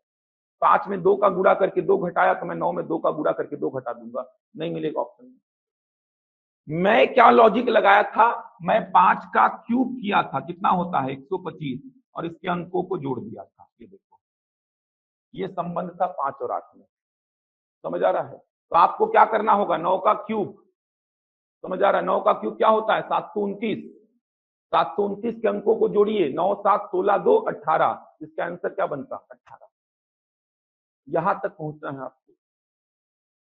5 में 2 का गुणा करके 2 घटाया तो मैं 9 में 2 का गुणा करके 2 घटा दूंगा, नहीं मिलेगा ऑप्शन में। मैं क्या लॉजिक लगाया था? मैं 5 का क्यूब किया था, कितना होता है 125, और इसके अंकों को जोड़ दिया था। ये देखो, ये संबंध था 5 और 8 में। समझ आ रहा है? तो आपको क्या करना होगा? 9 का क्यूब, समझ आ रहा है? 9 का क्यूब क्या होता है? 729। 729 के अंकों को जोड़िए, 9 7 16 2 18। इसका आंसर क्या बनता? 18। यहां तक पहुंचना है आपको।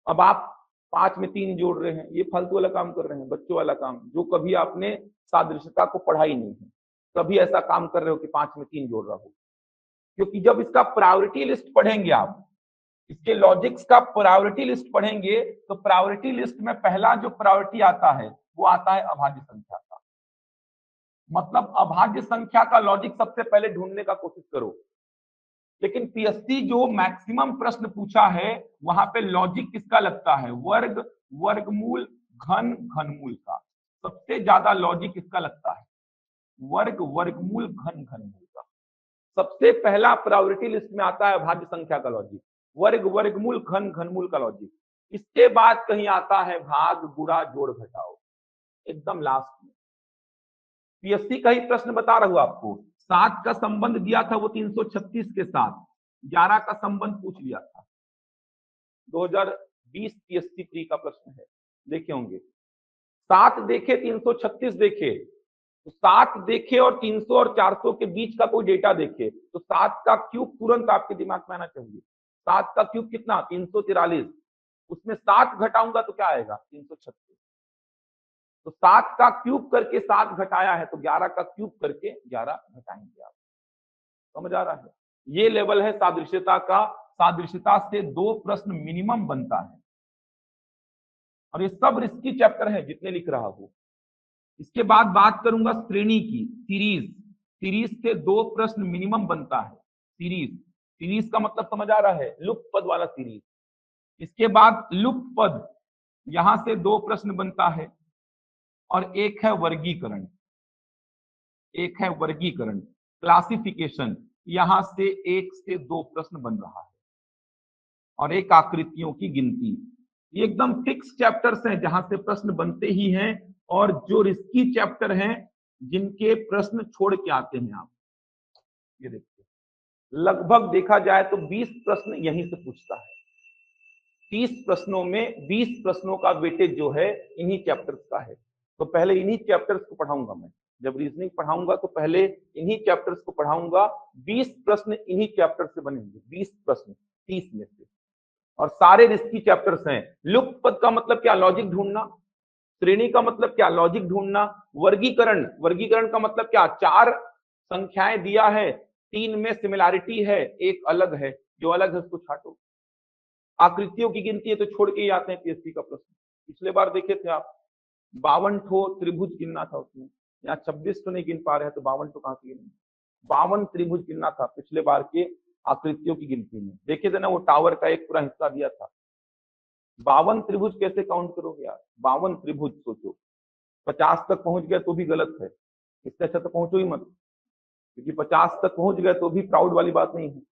अब आप 5 में 3 जोड़ रहे हैं, ये फालतू वाला काम कर रहे हैं, बच्चों वाला काम, जो कभी आपने सादृश्यता को पढ़ा ही नहीं है। कभी ऐसा काम कर रहे हो कि 5 में 3 जोड़ रहा हो। क्योंकि जब इसका प्रायोरिटी लिस्ट पढ़ेंगे आप, इसके लॉजिक्स का प्रायोरिटी लिस्ट पढ़ेंगे, तो प्रायोरिटी लिस्ट में पहला जो प्रायोरिटी आता है वो आता है अभाज्य संख्या का। मतलब अभाज्य संख्या का लॉजिक सबसे पहले ढूंढने का कोशिश करो। लेकिन पीएससी जो मैक्सिमम प्रश्न पूछा है वहां पे लॉजिक किसका लगता है? वर्ग, वर्गमूल, घन, घनमूल का। सबसे ज्यादा लॉजिक किसका लगता है? वर्ग, वर्गमूल, घन, घनमूल का। सबसे पहला प्रायोरिटी लिस्ट में आता है अभाज्य संख्या का लॉजिक, वर्ग, वर्गमूल, घन, घनमूल का लॉजिक। इसके बाद कहीं आता है भाग, गुणा, जोड़, घटाओ, एकदम लास्ट में। पीएससी का ही प्रश्न बता रहा हूं आपको। 7 का संबंध दिया था वो 336 के साथ, 11 का संबंध पूछ लिया था। 2020 पीएससी प्री का प्रश्न है, देखे होंगे। 7 देखे, 336 देखे, तो 7 देखे और 300 और 400 के बीच का कोई डेटा देखे तो 7 का क्यूब तुरंत आपके दिमाग में आना चाहिए। 7 का क्यूब कितना? 343। उसमें 7 घटाऊंगा तो क्या आएगा? 336। तो 7 का क्यूब करके 7 घटाया है तो 11 का क्यूब करके 11 घटाएंगे आप। समझ आ रहा है? ये लेवल है सादृश्यता का। सादृश्यता से 2 प्रश्न मिनिमम बनता है। और ये सब रिस्की चैप्टर है जितने लिख रहा हूं। इसके बाद बात करूंगा श्रेणी की, सीरीज। सीरीज से 2 प्रश्न मिनिमम बनता है। सीरीज, सीरीज का मतलब समझ आ रहा है, लुप्त पद वाला सीरीज। इसके बाद लुप्त पद, यहां से 2 प्रश्न बनता है। और एक है वर्गीकरण, एक है वर्गीकरण, क्लासिफिकेशन, यहां से 1 से 2 प्रश्न बन रहा है। और एक आकृतियों की गिनती। ये एकदम फिक्स चैप्टर्स हैं जहां से प्रश्न बनते ही हैं, और जो रिस्की चैप्टर हैं जिनके प्रश्न छोड़ के आते हैं आप। ये देखिए, लगभग देखा जाए तो 20 प्रश्न यहीं से पूछता है। 30 प्रश्नों में 20 प्रश्नों का वेटेज जो है इन्हीं चैप्टर्स का है। तो पहले इन्हीं चैप्टर्स को पढ़ाऊंगा मैं। जब रीजनिंग पढ़ाऊंगा तो पहले इन्हीं चैप्टर्स को पढ़ाऊंगा। 20 प्रश्न इन्हीं चैप्टर से बनेंगे, 20 प्रश्न 30 में से, और सारे रिस्की चैप्टर्स हैं। लुप्त पद का मतलब क्या, लॉजिक ढूंढना। श्रेणी का मतलब क्या, लॉजिक ढूंढना। वर्गीकरण, वर्गीकरण का मतलब क्या, 4 संख्याएं दिया है, 3 में सिमिलैरिटी है, एक अलग है, जो अलग है उसको छाटो। आकृतियों की गिनती है तो छोड़ के ही आते हैं पीएससी का प्रश्न। पिछले बार देखे थे आप, 52 ठो त्रिभुज गिनना था उसमें। यहाँ 26 तो नहीं गिन पा रहे हैं, तो 52 तो कहां से गिनेंगे। 52 त्रिभुज गिनना था पिछले बार के आकृतियों की गिनती में। देखे थे ना, वो टावर का एक पूरा हिस्सा दिया था। 52 त्रिभुज कैसे काउंट करोगे यार, 52 त्रिभुज सोचो। 50 तक पहुंच गए तो भी गलत है, इससे अच्छा तो पहुंचो ही मत। क्योंकि 50 तक पहुंच गए तो भी प्राउड वाली बात नहीं है।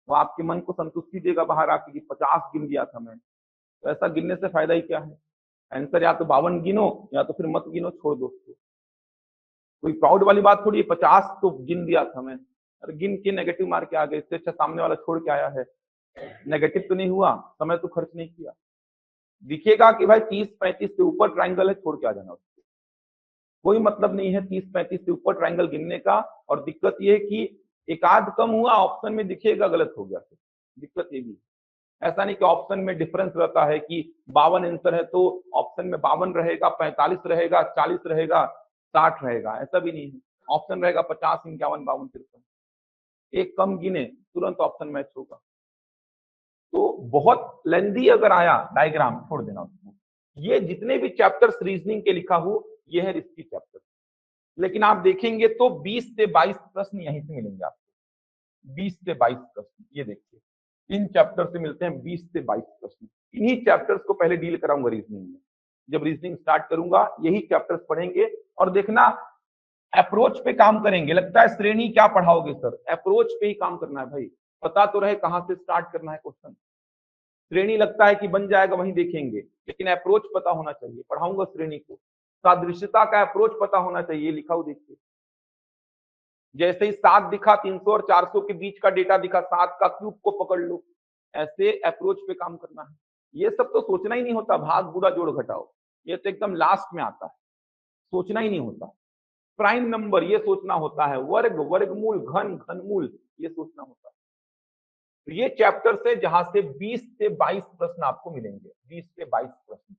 वो आपके मन को संतुष्टि देगा बाहर आके कि 50 गिन दिया था मैं। तो ऐसा गिनने से फायदा ही क्या है। आंसर या तो 52 गिनो, या तो फिर मत गिनो, छोड़ दो उसको। कोई प्राउड वाली बात थोड़ी है, 50 तो गिन दिया था मैं, अरे गिन के नेगेटिव मार के आ गए, इससे अच्छा सामने वाला छोड़ के आया है। नेगेटिव तो नहीं हुआ, समय तो खर्च नहीं किया। दिखेगा कि भाई 30-35 से ऊपर ट्राइंगल है, छोड़ के आ जाना उसको। कोई मतलब नहीं है 30-35 से ऊपर ट्राइंगल गिनने का। और दिक्कत ये है कि एक आध कम हुआ ऑप्शन में दिखेगा, गलत हो गया। दिक्कत ये भी है। ऐसा नहीं कि ऑप्शन में डिफरेंस रहता है कि 52 आंसर है तो ऑप्शन में 52 रहेगा, 45 रहेगा, 40 रहेगा, 60 रहेगा, ऐसा भी नहीं है। ऑप्शन रहेगा 50, 51, 52, 53। एक कम गिने तुरंत ऑप्शन मैच होगा। तो बहुत लेंदी अगर आया डायग्राम, छोड़ देना उसको। ये जितने भी चैप्टर्स रीजनिंग के लिखा हो, ये है रिस्की चैप्टर। लेकिन आप देखेंगे तो 20 से 22 प्रश्न यहीं से मिलेंगे आपको। 20 से 22 प्रश्न, ये देखिए इन चैप्टर से मिलते हैं 20 से 22 प्रश्न। इन्हीं चैप्टर्स को पहले डील कराऊंगा रीजनिंग में। जब रीजनिंग स्टार्ट करूंगा यही चैप्टर्स पढ़ेंगे। और देखना, अप्रोच पे काम करेंगे। लगता है श्रेणी क्या पढ़ाओगे सर, अप्रोच पे ही काम करना है भाई। पता तो रहे कहां से स्टार्ट करना है क्वेश्चन। श्रेणी लगता है कि बन जाएगा, वहीं देखेंगे, लेकिन अप्रोच पता होना चाहिए। पढ़ाऊंगा श्रेणी को, सादृश्यता का अप्रोच पता होना चाहिए। लिखा हो देखिए, जैसे ही 7 दिखा, 300 और 400 के बीच का डेटा दिखा, 7 का क्यूब को पकड़ लो। ऐसे अप्रोच पे काम करना है। ये सब तो सोचना ही नहीं होता, भाग बुरा जोड़ घटाओ, ये तो एकदम लास्ट में आता है। सोचना ही नहीं होता। प्राइम नंबर ये सोचना होता है, वर्ग, वर्गमूल, घन, घनमूल ये सोचना होता है। तो ये चैप्टर से जहां से 20 से 22 प्रश्न आपको मिलेंगे, 20 से 22 प्रश्न।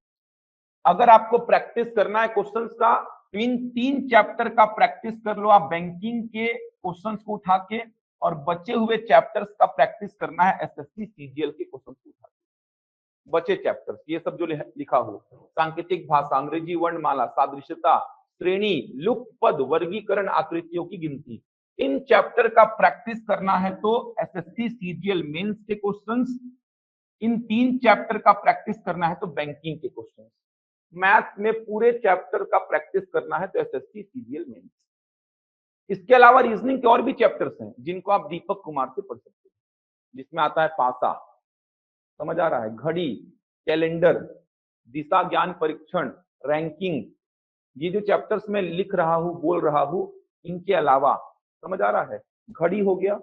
अगर आपको प्रैक्टिस करना है क्वेश्चंस का, तो इन 3 चैप्टर का प्रैक्टिस कर लो आप। बैंकिंग के क्वेश्चंस को उठा के, और बचे हुए चैप्टर्स का प्रैक्टिस करना है एसएससी सीजीएल के क्वेश्चंस को उठा के। बचे चैप्टर्स ये सब जो लिखा हो, सांकेतिक भाषा, अंग्रेजी वर्णमाला, सादृश्यता, श्रेणी, लुप्त पद, वर्गीकरण, आकृतियों की गिनती, इन चैप्टर का प्रैक्टिस करना है तो एसएससी सीजीएल मेंस के क्वेश्चंस। इन 3 चैप्टर का प्रैक्टिस करना है तो बैंकिंग के क्वेश्चंस। मैथ में पूरे चैप्टर का प्रैक्टिस करना है तो एसएससी सीजीएल मेंस। इसके अलावा रीजनिंग के और भी चैप्टर्स हैं जिनको आप दीपक कुमार से पढ़ सकते हैं, जिसमें आता है पासा, समझ आ रहा है, घड़ी, कैलेंडर, दिशा ज्ञान परीक्षण, रैंकिंग। ये जो चैप्टर्स मैं लिख रहा हूं, बोल रहा हूं, इनके अलावा, समझ आ रहा है, घड़ी हो गया,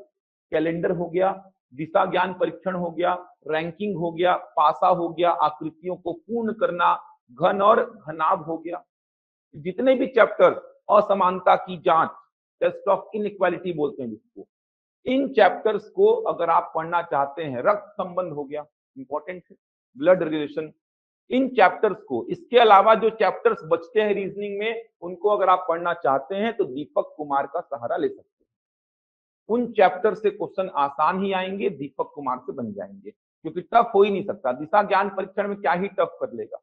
कैलेंडर हो गया, दिशा ज्ञान परीक्षण हो गया, रैंकिंग हो गया, पासा हो गया, आकृतियों को पूर्ण करना, घन और घनाभ हो गया। जितने भी चैप्टर, असमानता की जांच, टेस्ट ऑफ इनइक्वालिटी बोलते हैं जिसको, इन चैप्टर्स को अगर आप पढ़ना चाहते हैं, रक्त संबंध हो गया, इंपॉर्टेंट है, ब्लड रिलेशन, इन चैप्टर्स को, इसके अलावा जो चैप्टर्स बचते हैं रीजनिंग में, उनको अगर आप पढ़ना चाहते हैं तो दीपक कुमार का सहारा ले सकते हैं। उन चैप्टर से क्वेश्चन आसान ही आएंगे, दीपक कुमार से बन जाएंगे, क्योंकि टफ हो ही नहीं सकता। दिशा ज्ञान परीक्षण में क्या ही टफ कर लेगा।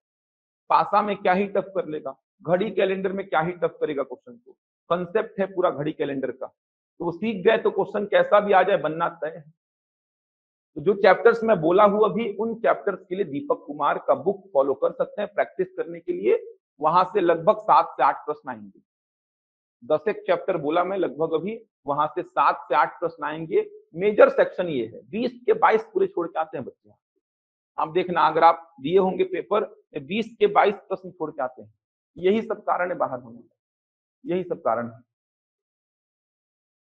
पासा में क्या ही टफ कर लेगा, घड़ी कैलेंडर में क्या ही टफ करेगा क्वेश्चन को। कंसेप्ट है पूरा घड़ी कैलेंडर का, तो वो सीख गए तो क्वेश्चन कैसा भी आ जाए बनना तय है। तो जो चैप्टर्स मैं बोला हूं अभी, उन चैप्टर्स के लिए दीपक कुमार का बुक फॉलो कर सकते हैं प्रैक्टिस करने के लिए। वहां से लगभग 7 से 8 प्रश्न आएंगे। 10 एक चैप्टर बोला मैं लगभग अभी, वहां से 7 से 8 प्रश्न आएंगे। मेजर सेक्शन ये है, 20 के 22 पूरे छोड़ के आते हैं बच्चे। आप देखना, अगर आप दिए होंगे पेपर 20 के 22 प्रश्न छोड़ के आते हैं। यही सब कारण है बाहर होने का, यही सब कारण है।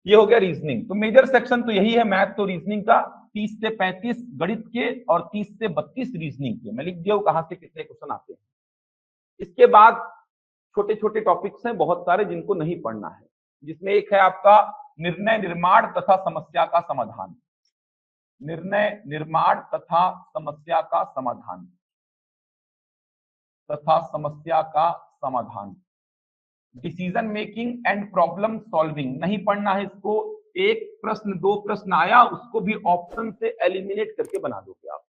ये हो गया रीजनिंग। तो मेजर सेक्शन तो यही है, मैथ तो रीजनिंग का 30 से 35 गणित के और 30 से 32 रीजनिंग के। मैं लिख दिया हूं कहां से कितने क्वेश्चन आते हैं। इसके बाद छोटे छोटे टॉपिक्स हैं बहुत सारे जिनको नहीं पढ़ना है, जिसमें एक है आपका निर्णय निर्माण तथा समस्या का समाधान। निर्णय निर्माण तथा समस्या का समाधान, तथा समस्या का समाधान। Decision making and problem solving नहीं पढ़ना है इसको। एक प्रश्न 2 प्रश्न आया, उसको भी ऑप्शन से एलिमिनेट करके बना दोगे आप।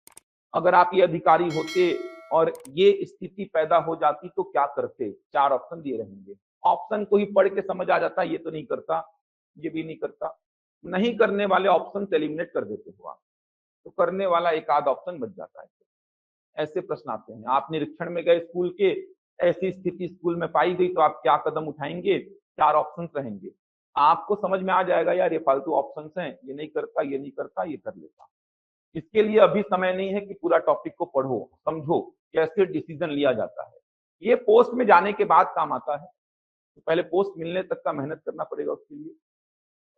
अगर आप ये अधिकारी होते और ये स्थिति पैदा हो जाती तो क्या करते, 4 ऑप्शन दिए रहेंगे। ऑप्शन को ही पढ़ के समझ आ जाता ये तो नहीं करता, ये भी नहीं करता। नहीं करने वाले ऑप्शन से एलिमिनेट कर देते हो आप, तो करने वाला एक आध ऑप्शन बच जाता है। ऐसे प्रश्न आते हैं। आप निरीक्षण में गए स्कूल के, ऐसी स्थिति स्कूल में पाई गई तो आप क्या कदम उठाएंगे, 4 ऑप्शंस रहेंगे। आपको समझ में आ जाएगा यार ये फालतू ऑप्शंस हैं, ये नहीं करता, ये नहीं करता, ये कर लेता। इसके लिए अभी समय नहीं है कि पूरा टॉपिक को पढ़ो, समझो कैसे डिसीजन लिया जाता है। ये पोस्ट में जाने के बाद काम आता है, तो पहले पोस्ट मिलने तक का मेहनत करना पड़ेगा उसके लिए।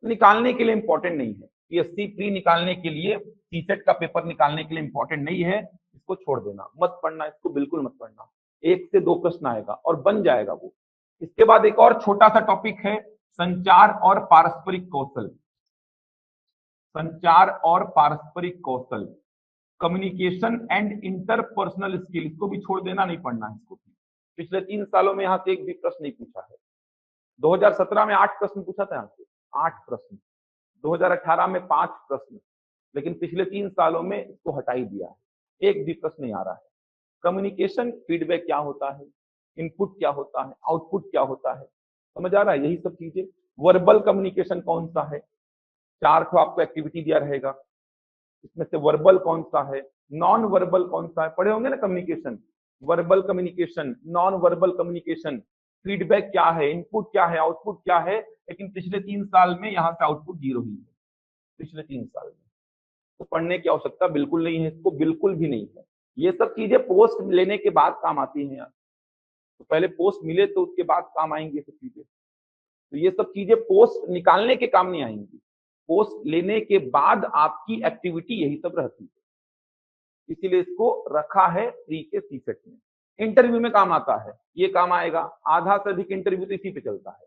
निकालने के लिए इंपॉर्टेंट नहीं है, पीएससी प्री निकालने के लिए, सीसेट का पेपर निकालने के लिए इंपॉर्टेंट नहीं है। इसको छोड़ देना, मत पढ़ना, इसको बिल्कुल मत पढ़ना। 1 से 2 प्रश्न आएगा और बन जाएगा वो। इसके बाद एक और छोटा सा टॉपिक है संचार और पारस्परिक कौशल। संचार और पारस्परिक कौशल, कम्युनिकेशन एंड इंटरपर्सनल स्किल। इसको भी छोड़ देना, नहीं पढ़ना है इसको भी। पिछले 3 सालों में यहाँ से एक भी प्रश्न नहीं पूछा है। 2017 में 8 प्रश्न पूछा था यहाँ से, 8 प्रश्न। 2018 में 5 प्रश्न, लेकिन पिछले 3 सालों में इसको हटा ही दिया है, एक भी प्रश्न नहीं आ रहा है। कम्युनिकेशन फीडबैक क्या होता है, इनपुट क्या होता है, आउटपुट क्या होता है, समझ आ रहा है, यही सब चीजें। वर्बल कम्युनिकेशन कौन सा है, 4 को आपको एक्टिविटी दिया रहेगा, इसमें से वर्बल कौन सा है, नॉन वर्बल कौन सा है, पढ़े होंगे ना communication. Verbal communication, non verbal communication, feedback क्या है, इनपुट क्या है, आउटपुट क्या है। लेकिन पिछले 3 साल में यहाँ से आउटपुट 0 ही है, पिछले 3 साल में। तो पढ़ने की आवश्यकता बिल्कुल नहीं है इसको, बिल्कुल भी नहीं है। ये सब चीजें पोस्ट लेने के बाद काम आती हैं यार, तो पहले पोस्ट मिले तो उसके बाद काम आएंगे सब चीजें। तो ये सब चीजें पोस्ट निकालने के काम नहीं आएंगी, पोस्ट लेने के बाद आपकी एक्टिविटी यही सब रहती है। इसीलिए इसको रखा है प्री के सीसेट में। इंटरव्यू में काम आता है, ये काम आएगा। आधा से अधिक इंटरव्यू तो इसी पे चलता है,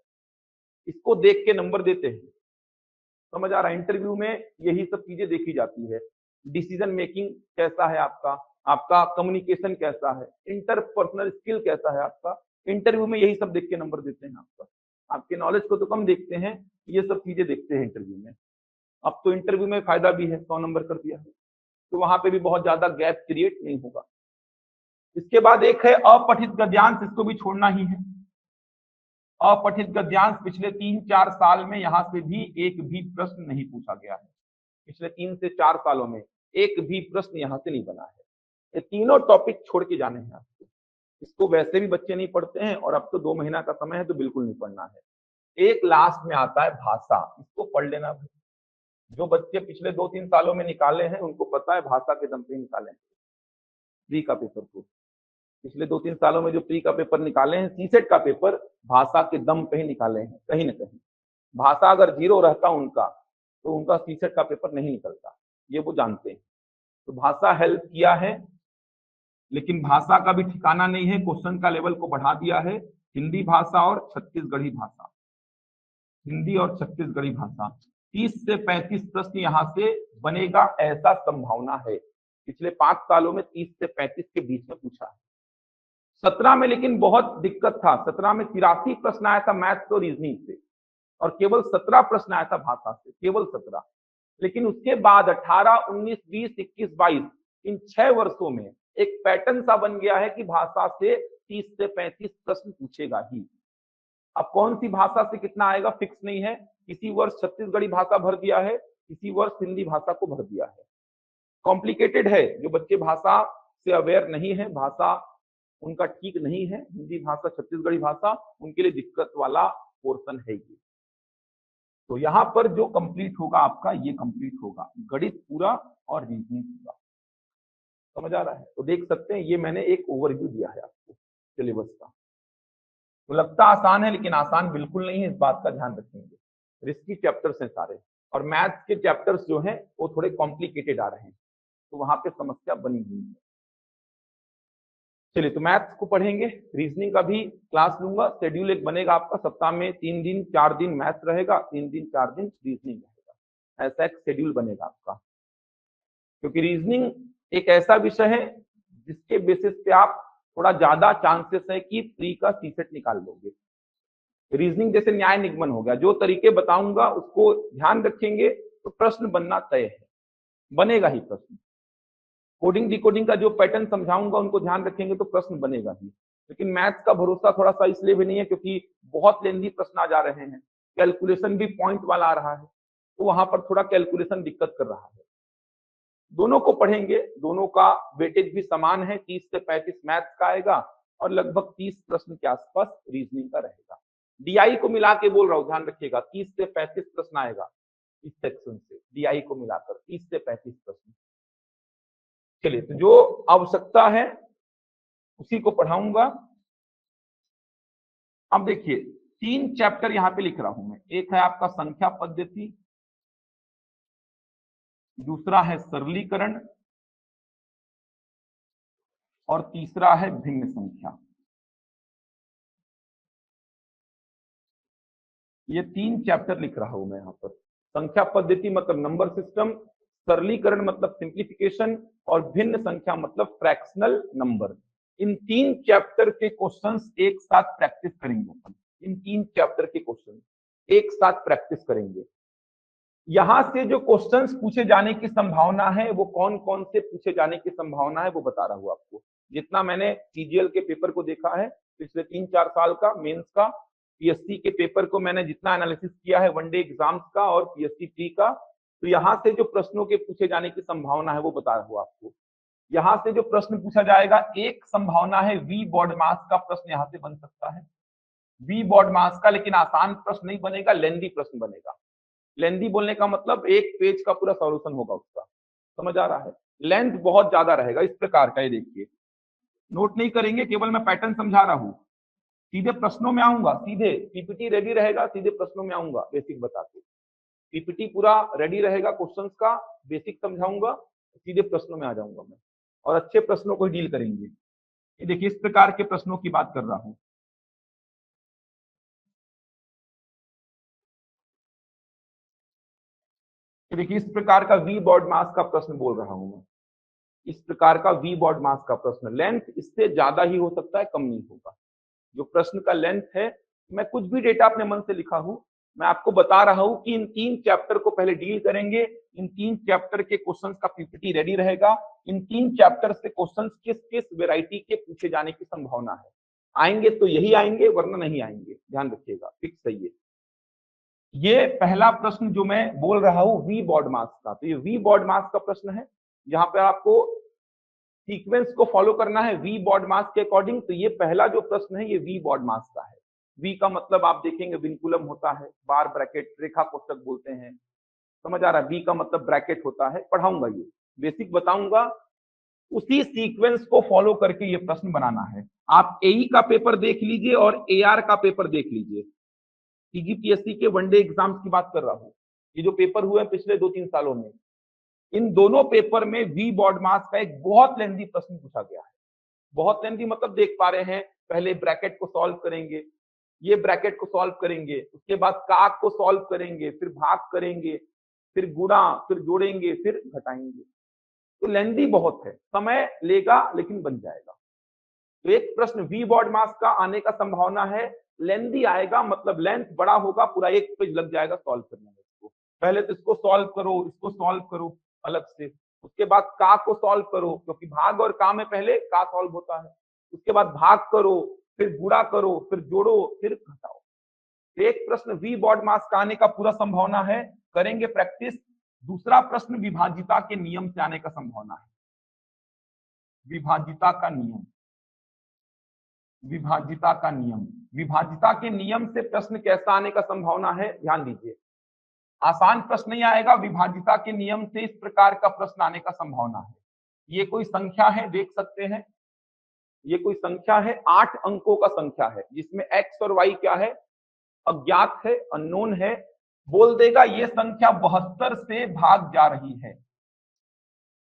इसको देख के नंबर देते हैं, समझ आ रहा है। इंटरव्यू में यही सब चीजें देखी जाती है। डिसीजन मेकिंग कैसा है आपका, आपका कम्युनिकेशन कैसा है, इंटरपर्सनल स्किल कैसा है आपका। इंटरव्यू में यही सब देख के नंबर देते हैं आपका। आपके नॉलेज को तो कम देखते हैं, ये सब चीजें देखते हैं इंटरव्यू में। अब तो इंटरव्यू में फायदा भी है, 100 नंबर कर दिया है, तो वहां पे भी बहुत ज्यादा गैप क्रिएट नहीं होगा। इसके बाद एक है अपठित गद्यांश, इसको भी छोड़ना ही है। अपठित गद्यांश पिछले 3-4 साल में यहां से भी एक भी प्रश्न नहीं पूछा गया है। पिछले 3 से 4 सालों में एक भी प्रश्न यहां से नहीं बना है। ये तीनों टॉपिक छोड़ के जाने हैं आपको। इसको वैसे भी बच्चे नहीं पढ़ते हैं, और अब तो 2 महीना का समय है तो बिल्कुल नहीं पढ़ना है। एक लास्ट में आता है भाषा, इसको पढ़ लेना भाई। जो बच्चे पिछले 2-3 सालों में निकाले हैं उनको पता है भाषा के दम पे निकाले हैं प्री का पेपर को। पिछले 2-3 सालों में जो प्री का पेपर निकाले हैं, सीसेट का पेपर भाषा के दम पे ही निकाले हैं। कहीं ना कहीं भाषा अगर 0 रहता उनका, तो उनका सीसेट का पेपर नहीं निकलता, ये वो जानते हैं। तो भाषा हेल्प किया है, लेकिन भाषा का भी ठिकाना नहीं है, क्वेश्चन का लेवल को बढ़ा दिया है। हिंदी भाषा और छत्तीसगढ़ी भाषा, हिंदी और छत्तीसगढ़ी भाषा, 30 से 35 प्रश्न यहाँ से बनेगा ऐसा संभावना है। पिछले 5 सालों में 30 से 35 के बीच में पूछा है। 17 में लेकिन बहुत दिक्कत था, 17 में 83 प्रश्न आया था मैथ्स और रीजनिंग से, और केवल 17 प्रश्न आया था भाषा से, केवल 17। लेकिन उसके बाद 18, 19, 20, 21, 22 इन 6 वर्षों में एक पैटर्न सा बन गया है कि भाषा से 30 से 35 प्रश्न पूछेगा ही। अब कौन सी भाषा से कितना आएगा फिक्स नहीं है। किसी वर्ष छत्तीसगढ़ी भाषा भर दिया है, किसी वर्ष हिंदी भाषा को भर दिया है। कॉम्प्लिकेटेड है, जो बच्चे भाषा से अवेयर नहीं है, भाषा उनका ठीक नहीं है, हिंदी भाषा छत्तीसगढ़ी भाषा, उनके लिए दिक्कत वाला पोर्शन है ये। तो यहाँ पर जो कंप्लीट होगा आपका ये कंप्लीट होगा, गणित पूरा और रीजनिंग पूरा। समझ आ रहा है? तो देख सकते हैं ये मैंने एक ओवरव्यू दिया है आपको सिलेबस का। तो लगता आसान है लेकिन आसान बिल्कुल नहीं है, इस बात का ध्यान रखेंगे। रिस्की चैप्टर्स हैं सारे, और मैथ्स के चैप्टर्स जो हैं वो थोड़े कॉम्प्लिकेटेड आ रहे हैं, तो वहां पे समस्या बनी हुई है। चलिए, तो मैथ्स को पढ़ेंगे, रीजनिंग का भी क्लास लूंगा। शेड्यूल एक बनेगा आपका, सप्ताह में 3 दिन 4 दिन मैथ्स रहेगा, 3 दिन 4 दिन रीजनिंग रहेगा। ऐसा एक शेड्यूल बनेगा आपका, क्योंकि रीजनिंग एक ऐसा विषय है जिसके बेसिस पे आप थोड़ा ज्यादा चांसेस है कि प्री का सीसेट निकाल लोगे। रीजनिंग जैसे न्याय निगमन हो गया, जो तरीके बताऊंगा उसको ध्यान रखेंगे तो प्रश्न बनना तय है, बनेगा ही प्रश्न। कोडिंग डिकोडिंग का जो पैटर्न समझाऊंगा उनको ध्यान रखेंगे तो प्रश्न बनेगा ही। लेकिन मैथ्स का भरोसा थोड़ा सा इसलिए भी नहीं है क्योंकि बहुत लेंदी प्रश्न आ जा रहे हैं, कैलकुलेशन भी पॉइंट वाला आ रहा है, तो वहां पर थोड़ा कैलकुलेशन दिक्कत कर रहा है। दोनों को पढ़ेंगे, दोनों का वेटेज भी समान है, 30 से 35 मैथ्स का आएगा और लगभग 30 प्रश्न के आसपास रीजनिंग का रहेगा। डीआई को मिला के बोल रहा हूं, ध्यान रखिएगा, 30 से 35 प्रश्न आएगा इस सेक्शन से, डीआई को मिलाकर 30 से 35 प्रश्न। चलिए, तो जो आवश्यकता है उसी को पढ़ाऊंगा। अब देखिए 3 चैप्टर यहां पे लिख रहा हूं मैं। एक है आपका संख्या पद्धति, दूसरा है सरलीकरण और तीसरा है भिन्न संख्या। ये 3 चैप्टर लिख रहा हूं मैं यहाँ पर। संख्या पद्धति मतलब नंबर सिस्टम, सरलीकरण मतलब सिंप्लीफिकेशन और भिन्न संख्या मतलब फ्रैक्शनल नंबर। इन 3 चैप्टर के क्वेश्चंस एक साथ प्रैक्टिस करेंगे अपन। इन 3 चैप्टर के क्वेश्चन एक साथ प्रैक्टिस करेंगे। यहां से जो क्वेश्चंस पूछे जाने की संभावना है वो कौन कौन से पूछे जाने की संभावना है वो बता रहा हूं आपको। जितना मैंने सीजीएल के पेपर को देखा है पिछले 3-4 साल का, मेंस का, पीएससी के पेपर को मैंने जितना एनालिसिस किया है, वनडे एग्जाम्स का और पीएससी प्री का, तो यहाँ से जो प्रश्नों के पूछे जाने की संभावना है वो बता रहा हूं आपको। यहाँ से जो प्रश्न पूछा जाएगा, एक संभावना है वी बॉड मास का प्रश्न यहाँ से बन सकता है, वी बॉड मास का, लेकिन आसान प्रश्न नहीं बनेगा, लेंदी प्रश्न बनेगा। लेंदी बोलने का मतलब एक पेज का पूरा सॉल्यूशन होगा उसका। समझ आ रहा है? लेंथ बहुत ज्यादा रहेगा इस प्रकार का। ये देखिए, नोट नहीं करेंगे, केवल मैं पैटर्न समझा रहा हूं। सीधे प्रश्नों में आऊंगा, सीधे पीपीटी रेडी रहेगा, सीधे प्रश्नों में आऊंगा बेसिक बता के। पीपीटी पूरा रेडी रहेगा क्वेश्चंस का, बेसिक समझाऊंगा, सीधे प्रश्नों में आ जाऊंगा मैं, और अच्छे प्रश्नों को डील करेंगे। ये देखिए, इस प्रकार के प्रश्नों की बात कर रहा हूं। देखिए, इस प्रकार का वी बॉड मास का प्रश्न बोल रहा हूं मैं। इस प्रकार का वी बॉड मास का प्रश्न, लेंथ इससे ज्यादा ही हो सकता है, कम नहीं होगा। जो प्रश्न का लेंथ है, मैं कुछ भी डेटा अपने मन से लिखा हूं, मैं आपको बता रहा हूं कि इन 3 चैप्टर को पहले डील करेंगे। इन 3 चैप्टर के क्वेश्चंस का पीपीटी रेडी रहेगा। इन 3 चैप्टर से क्वेश्चंस किस किस वेराइटी के पूछे जाने की संभावना है, आएंगे तो यही आएंगे, वरना नहीं आएंगे, ध्यान रखिएगा, फिक्स है ये। ये पहला प्रश्न जो मैं बोल रहा हूं वी बॉड मास का, तो ये वी बॉड मास का प्रश्न है। जहां पे आपको सीक्वेंस को फॉलो करना है वी बॉड मास के अकॉर्डिंग। तो ये पहला जो प्रश्न है ये वी बॉड मास का है। वी का मतलब आप देखेंगे विनकुलम होता है, बार ब्रैकेट, रेखा कोष्ठक बोलते हैं। समझ आ रहा है? वी का मतलब ब्रैकेट होता है, पढ़ाऊंगा ये, बेसिक बताऊंगा, उसी सीक्वेंस को फॉलो करके ये प्रश्न बनाना है। आप एई का पेपर देख लीजिए और एआर का पेपर देख लीजिए। सीजीपीएससी के वनडे एग्जाम्स की बात कर रहा हूं, ये जो पेपर हुए हैं पिछले 2-3 सालों में, इन दोनों पेपर में वी बॉड मास का एक बहुत लेंदी प्रश्न पूछा गया है। बहुत लेंदी मतलब देख पा रहे हैं, पहले ब्रैकेट को सॉल्व करेंगे, ये ब्रैकेट को सॉल्व करेंगे, उसके बाद काक को सॉल्व करेंगे, फिर भाग करेंगे, फिर गुणा, फिर जोड़ेंगे, फिर घटाएंगे। तो लेंदी बहुत है, समय लेगा लेकिन बन जाएगा। तो एक प्रश्न वी बॉड मास का आने का संभावना है, लेंदी आएगा मतलब लेंथ बड़ा होगा, पूरा एक पेज लग जाएगा सॉल्व करने में। इसको पहले तो इसको सॉल्व करो, इसको सॉल्व करो अलग से, उसके बाद का को सॉल्व करो, क्योंकि भाग और का में पहले का सॉल्व होता है, उसके बाद भाग करो, फिर गुणा करो, फिर जोड़ो, फिर घटाओ। एक प्रश्न वी बॉड मास का आने का पूरा संभावना है, करेंगे प्रैक्टिस। दूसरा प्रश्न विभाजिता के नियम से आने का संभावना है। विभाजिता का नियम, विभाजिता का नियम, विभाजिता के नियम से प्रश्न कैसा आने का संभावना है, ध्यान दीजिए। आसान प्रश्न नहीं आएगा, विभाजिता के नियम से इस प्रकार का प्रश्न आने का संभावना है। ये कोई संख्या है, देख सकते हैं, ये कोई संख्या है, 8 अंकों का संख्या है, जिसमें x और y क्या है, अज्ञात है, अननोन है। बोल देगा ये संख्या 72 से भाग जा रही है,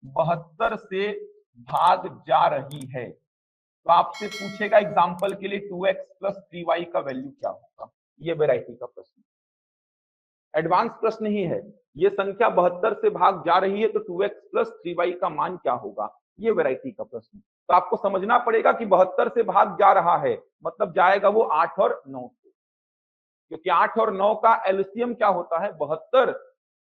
72 से भाग जा रही है। तो आपसे पूछेगा एग्जांपल के लिए 2x प्लस 3y का वैल्यू क्या होगा। ये वैरायटी का प्रश्न, एडवांस प्रश्न ही है। ये संख्या 72 से भाग जा रही है, तो 2x प्लस 3y का मान क्या होगा, ये वैरायटी का प्रश्न। तो आपको समझना पड़ेगा कि 72 से भाग जा रहा है, मतलब जाएगा वो 8 और 9 से, क्योंकि 8 और 9 का एलसीएम क्या होता है, 72।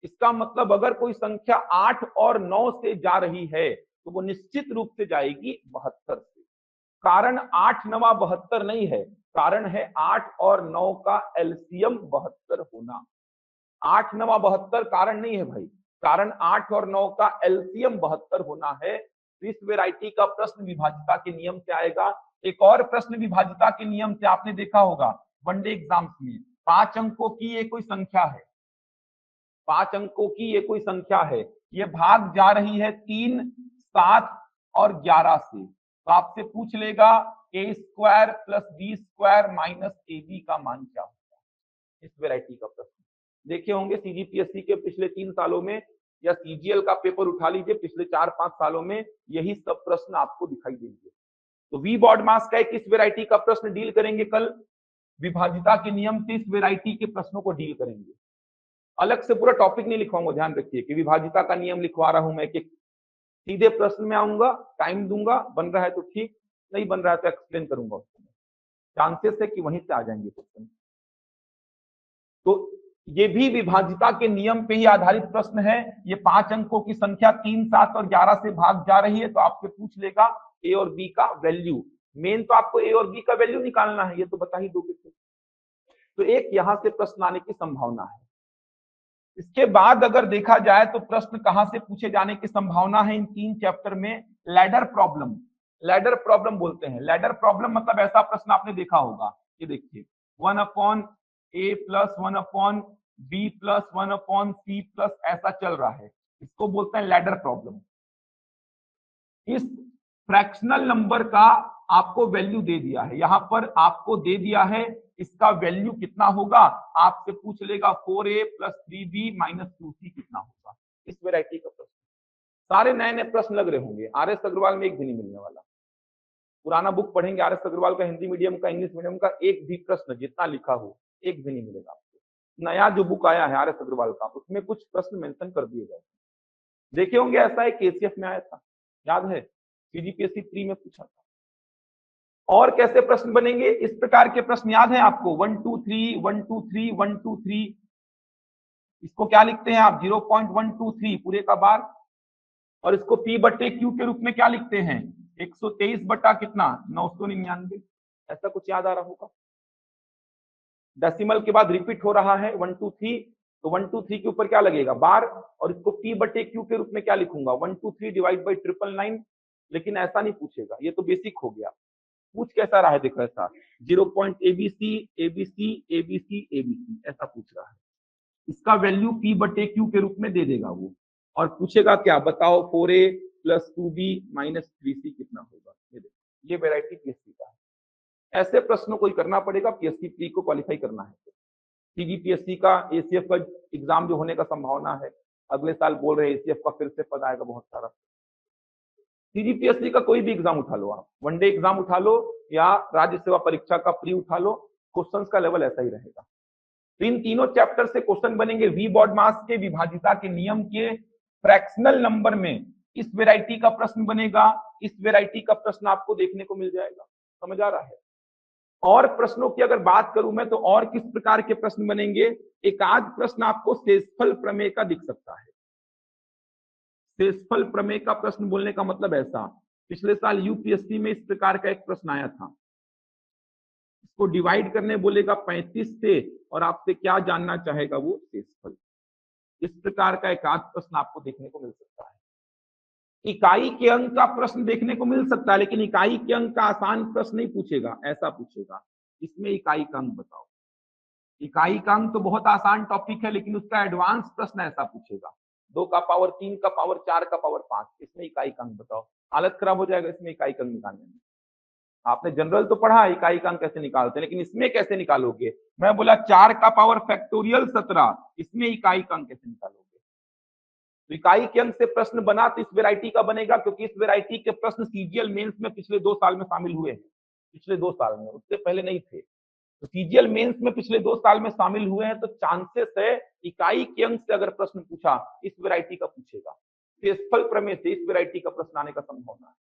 इसका मतलब अगर कोई संख्या 8 और 9 से जा रही है, तो वो निश्चित रूप से जाएगी 72 से। कारण 8 9 72 नहीं है, कारण है 8 और 9 का एलसीएम 72 होना। 8 9 72 कारण नहीं है भाई, कारण 8 और 9 का एलसीएम 72 होना है। तो इस वैरायटी का प्रश्न विभाजिता के नियम से आएगा। एक और प्रश्न विभाजिता के नियम से आपने देखा होगा वनडे एग्जाम्स में, 5 अंकों की ये कोई संख्या है, 5 अंकों की ये कोई संख्या है, ये भाग जा रही है 3 7 और 11 से। तो आपसे पूछ लेगा a square plus B square minus A B का मान क्या होगा। इस वैरायटी का प्रश्न देखे होंगे सीजीपीएससी के पिछले 3 सालों में, या सीजीएल का पेपर उठा लीजिए, पिछले 4-5 सालों में यही सब प्रश्न आपको दिखाई देंगे। तो वी बॉड मास का एक इस वैरायटी का प्रश्न डील करेंगे कल, विभाजिता के नियम से इस वैरायटी के प्रश्नों को डील करेंगे। अलग से पूरा टॉपिक नहीं लिखवाऊंगा, ध्यान रखिए कि विभाजिता का नियम लिखवा रहा हूं मैं, कि सीधे प्रश्न में आऊंगा, टाइम दूंगा, बन रहा है तो ठीक, नहीं बन रहा है तो एक्सप्लेन करूंगा उसको। चांसेस है कि वहीं से आ जाएंगे क्वेश्चन। तो ये भी विभाजिता के नियम पे ही आधारित प्रश्न है। ये 5 अंकों की संख्या 3 7 और 11 से भाग जा रही है, तो आपसे पूछ लेगा ए और बी का वैल्यू। मेन तो आपको ए और बी का वैल्यू निकालना है, ये तो बता ही दोगे। तो एक यहां से प्रश्न आने की संभावना है। इसके बाद अगर देखा जाए तो प्रश्न कहां से पूछे जाने की संभावना है इन 3 चैप्टर में, लैडर प्रॉब्लम। लैडर प्रॉब्लम बोलते हैं, लैडर प्रॉब्लम मतलब ऐसा प्रश्न आपने देखा होगा, ये देखिए 1/a plus 1/b plus 1/c plus ऐसा चल रहा है, इसको बोलते हैं लैडर प्रॉब्लम। इस फ्रैक्शनल नंबर का आपको वैल्यू दे दिया है, यहां पर आपको दे दिया है इसका वैल्यू कितना होगा, आपसे पूछ लेगा 4a plus 3b minus 2c कितना होगा। इस वैरायटी का प्रश्न सारे नए नए प्रश्न लग रहे होंगे, आर एस अग्रवाल में एक भी नहीं मिलने वाला। पुराना बुक पढ़ेंगे आर एस अग्रवाल का, हिंदी मीडियम का, इंग्लिश मीडियम का, एक भी प्रश्न जितना लिखा हो एक भी नहीं मिलेगा आपको। नया जो बुक आया है आर एस अग्रवाल का, उसमें कुछ प्रश्न मेंशन कर दिए गए, देखे होंगे। ऐसा एक केसीएफ में आया था, याद है, सीजीपीएससी प्री में पूछा था। और कैसे प्रश्न बनेंगे, इस प्रकार के प्रश्न याद है आपको, 1 2 3 1 2 3 1 2 3, इसको क्या लिखते हैं आप, 0.123 पूरे का बार, और इसको P बटे Q के रूप में क्या लिखते हैं, 123 बटा कितना 999, ऐसा कुछ याद आ रहा होगा। डेसिमल के बाद रिपीट हो रहा है 1 2 3, तो 1 2 3 के ऊपर क्या लगेगा बार, और इसको P बटे Q के रूप में क्या लिखूंगा 1 2 3 डिवाइड बाई 999। लेकिन ऐसा नहीं पूछेगा, ये तो बेसिक हो गया। पूछ कैसा रहा है, देखो ऐसा 0.abc abc abc abc ऐसा पूछ रहा है, इसका वैल्यू P बटे Q के रूप में दे देगा वो, और पूछेगा क्या बताओ 4a plus 2b minus 3c कितना होगा। ये वैरायटी पीएससी का है, ऐसे प्रश्नों को ही करना पड़ेगा, पीएससी प्री को क्वालिफाई करना है। सीजीपीएससी का एसीएफ का एग्जाम जो होने का संभावना है, अगले साल बोल रहे एसीएफ का फिर से पद आएगा बहुत सारा। सीजीपीएससी का कोई भी एग्जाम उठा लो आप, वनडे एग्जाम उठा लो या राज्य सेवा परीक्षा का प्री उठा लो, क्वेश्चंस का लेवल ऐसा ही रहेगा। तो इन तीनों चैप्टर से क्वेश्चन बनेंगे, वी बॉड मास के, विभाजिता के नियम के, फ्रैक्शनल नंबर में इस वैरायटी का प्रश्न बनेगा, इस वैरायटी का प्रश्न आपको देखने को मिल जाएगा। समझ आ रहा है। और प्रश्नों की अगर बात करूं मैं, तो और किस प्रकार के प्रश्न बनेंगे, एक आध प्रश्न आपको शेषफल प्रमेय का दिख सकता है। शेषफल प्रमेय का प्रश्न बोलने का मतलब ऐसा, पिछले साल यूपीएससी में इस प्रकार का एक प्रश्न आया था, इसको डिवाइड करने बोलेगा 35 से और आपसे क्या जानना चाहेगा वो शेषफल। इस प्रकार का एक आध प्रश्न आपको देखने को मिल सकता है। इकाई के अंक का प्रश्न देखने को मिल सकता है, लेकिन इकाई के अंक का आसान प्रश्न नहीं पूछेगा, ऐसा पूछेगा इसमें इकाई का अंक बताओ। इकाई का अंक तो बहुत आसान टॉपिक है, लेकिन उसका एडवांस प्रश्न ऐसा पूछेगा 2 का पावर 3 का पावर 4 का पावर 5, इसमें इकाई का अंक बताओ। हालत खराब हो जाएगा इसमें इकाई का अंक निकालने में। आपने जनरल तो पढ़ा इकाई का अंक कैसे निकालते हैं, लेकिन इसमें कैसे निकालोगे। मैं बोला 4 का पावर फैक्टोरियल 17, इसमें इकाई का अंक कैसे निकालोगे। तो इकाई के अंक से प्रश्न बना तो इस वैरायटी का बनेगा, क्योंकि इस वैरायटी के प्रश्न सीजीएल मेंस में पिछले 2 साल में शामिल हुए हैं, पिछले 2 साल में, उससे पहले नहीं थे। तो सीजीएल मेंस में पिछले 2 साल में शामिल हुए हैं, तो चांसेस है इकाई के अंक से अगर प्रश्न पूछा इस वैरायटी का पूछेगा। शेषफल प्रमेय से इस वैरायटी का प्रश्न आने का संभावना है।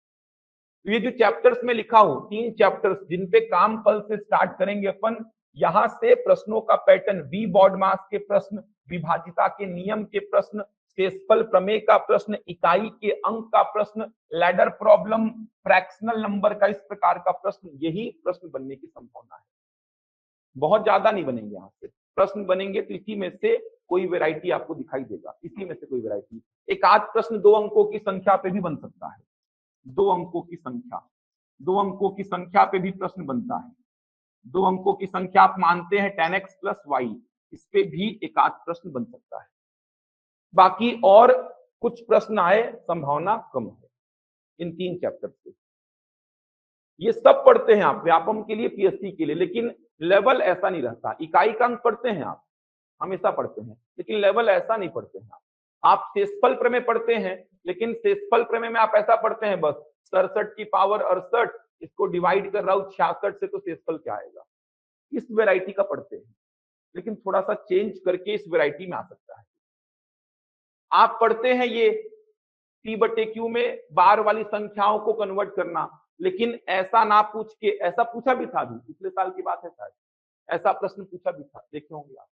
तो ये जो चैप्टर्स में लिखा हूं, 3 चैप्टर्स जिन पे काम कल से स्टार्ट करेंगे अपन, यहां से प्रश्नों का पैटर्न, वी बॉडमास के प्रश्न, विभाजिता के नियम के प्रश्न, शेषफल प्रमेय का प्रश्न, इकाई के अंक का प्रश्न, लैडर प्रॉब्लम, फ्रैक्शनल नंबर का इस प्रकार का प्रश्न, यही प्रश्न बनने की संभावना है। बहुत ज्यादा नहीं बनेंगे, यहाँ से प्रश्न बनेंगे तो इसी में से कोई वैरायटी आपको दिखाई देगा, इसी में से कोई वैरायटी। एक आध प्रश्न 2 अंकों की संख्या पे भी बन सकता है, 2 अंकों की संख्या, 2 अंकों की संख्या पे भी प्रश्न बनता है। 2 अंकों की संख्या आप मानते हैं 10x + y, इस पे भी एक आध प्रश्न बन सकता है। बाकी और कुछ प्रश्न आए संभावना कम है इन 3 चैप्टर से। ये सब पढ़ते हैं आप व्यापम के लिए, पीएससी के लिए, लेकिन लेवल ऐसा नहीं रहता। इकाई का अंक पढ़ते हैं आप, हमेशा पढ़ते हैं, लेकिन लेवल ऐसा नहीं पढ़ते हैं आप शेषफल प्रमेय पढ़ते हैं, लेकिन शेषफल प्रमेय में आप ऐसा पढ़ते हैं बस 67 की पावर 68, इसको डिवाइड कर रहा हूं 66 से, तो शेषफल क्या आएगा। इस वैरायटी का पढ़ते हैं, लेकिन थोड़ा सा चेंज करके इस वैरायटी में आ सकता है। आप पढ़ते हैं ये P/Q में बार वाली संख्याओं को कन्वर्ट करना, लेकिन ऐसा ना पूछ के, ऐसा पूछा भी था, भी पिछले साल की बात है शायद, ऐसा प्रश्न पूछा भी था, देखे होंगे आप।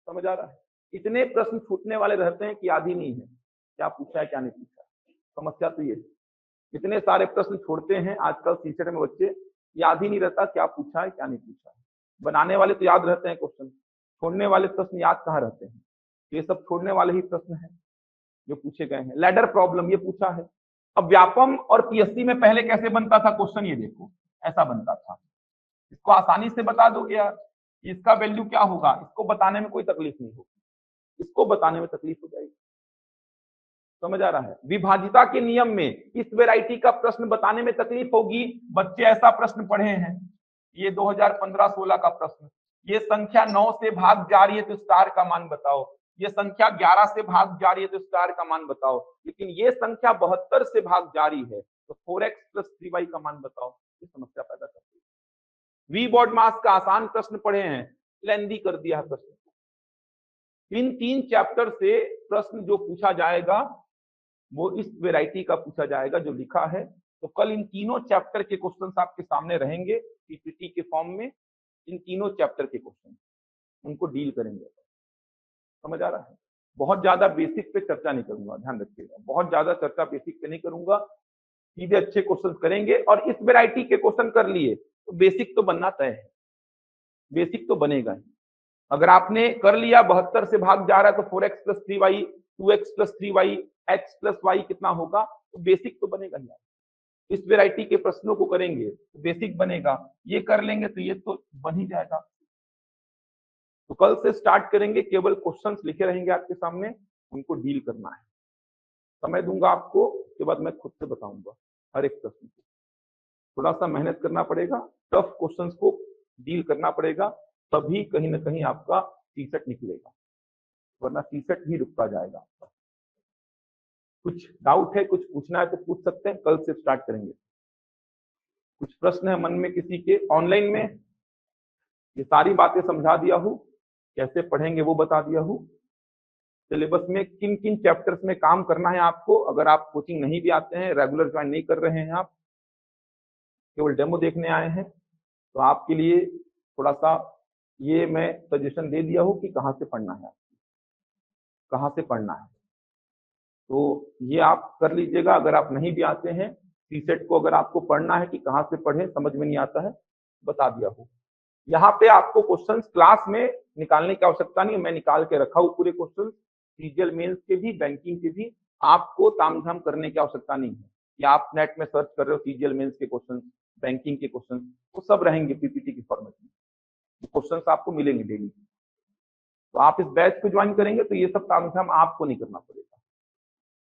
समझ आ रहा है। इतने प्रश्न छूटने वाले रहते हैं कि याद ही नहीं है क्या पूछा है क्या नहीं पूछा। समस्या तो ये, इतने सारे प्रश्न छोड़ते हैं आजकल सीसेट में बच्चे, याद ही नहीं रहता क्या पूछा है क्या नहीं पूछा है। बनाने वाले तो याद रहते हैं क्वेश्चन, छोड़ने वाले प्रश्न याद कहाँ रहते हैं। ये सब छोड़ने वाले ही प्रश्न हैं जो पूछे गए हैं। लैडर प्रॉब्लम ये पूछा है। अब व्यापम और पीएससी में पहले कैसे बनता था क्वेश्चन, ये देखो ऐसा बनता था। इसको आसानी से बता दोगे यार, इसका वैल्यू क्या होगा, इसको बताने में कोई तकलीफ नहीं होगी, इसको बताने में तकलीफ हो जाएगी। समझ आ रहा है। विभाजिता के नियम में इस वैरायटी का प्रश्न बताने में तकलीफ होगी। बच्चे ऐसा प्रश्न पढ़े हैं, ये 2015-16 का प्रश्न, ये संख्या 9 से भाग जा रही है तो स्टार का मान बताओ, ये संख्या 11 से भाग जा रही है तो स्टार का मान बताओ, लेकिन ये संख्या 72 से भाग जा रही है तो 4x + 3y का मान बताओ। ये समस्या पैदा करती है। वी बॉडमास का आसान प्रश्न पढ़े हैं, लेंदी कर दिया है प्रश्न। इन 3 चैप्टर से प्रश्न जो पूछा जाएगा वो इस वैरायटी का पूछा जाएगा जो लिखा है। तो कल इन तीनों चैप्टर के क्वेश्चंस आपके सामने रहेंगे पीपीटी के फॉर्म में। इन तीनों चैप्टर के क्वेश्चन उनको डील करेंगे। समझ आ रहा है। बहुत ज्यादा बेसिक पे चर्चा नहीं करूंगा, ध्यान रखिएगा, बहुत ज्यादा चर्चा बेसिक पे नहीं करूंगा, सीधे अच्छे क्वेश्चन करेंगे। और इस वैरायटी के क्वेश्चन कर लिए तो बेसिक तो बनना तय है, बेसिक तो बनेगा ही। अगर आपने कर लिया 72 से भाग जा रहा है तो 4x + 3y, 2x + 3y, x + y कितना होगा, तो बेसिक तो बनेगा ही। इस वैरायटी के प्रश्नों को करेंगे तो बेसिक बनेगा, ये कर लेंगे तो ये तो बन ही जाएगा। तो कल से स्टार्ट करेंगे, केवल क्वेश्चंस लिखे रहेंगे आपके सामने, उनको डील करना है। समय दूंगा आपको, उसके बाद मैं खुद से बताऊंगा हर एक प्रश्न को। थोड़ा सा मेहनत करना पड़ेगा, टफ क्वेश्चंस को डील करना पड़ेगा, तभी कहीं ना कहीं आपका सीसेट निकलेगा, वरना सीसेट ही रुकता जाएगा आपका। कुछ डाउट है, कुछ पूछना है तो पूछ सकते हैं, कल से स्टार्ट करेंगे। कुछ प्रश्न है मन में किसी के, ऑनलाइन में ये सारी बातें समझा दिया हूँ, कैसे पढ़ेंगे वो बता दिया हूँ। सिलेबस में किन किन चैप्टर्स में काम करना है आपको, अगर आप कोचिंग नहीं भी आते हैं, रेगुलर ज्वाइन नहीं कर रहे हैं, आप केवल डेमो देखने आए हैं, तो आपके लिए थोड़ा सा ये मैं सजेशन दे दिया हूँ कि कहाँ से पढ़ना है, कहाँ से पढ़ना है। तो ये आप कर लीजिएगा। अगर आप नहीं भी आते हैं, सीसेट को अगर आपको पढ़ना है कि कहाँ से पढ़ें, समझ में नहीं आता है, बता दिया हो। यहाँ पे आपको क्वेश्चंस क्लास में निकालने की आवश्यकता नहीं है, मैं निकाल के रखा हूँ पूरे क्वेश्चन, सीजीएल मेंस के भी, बैंकिंग के भी। आपको तामझाम करने की आवश्यकता नहीं है कि आप नेट में सर्च कर रहे हो सीजीएल मेंस के क्वेश्चन, बैंकिंग के क्वेश्चन, वो सब रहेंगे पीपीटी के फॉर्मेट में, क्वेश्चंस आपको मिलेंगे डेली। तो आप इस बैच को ज्वाइन करेंगे तो ये सब तामझाम आपको नहीं करना पड़ेगा,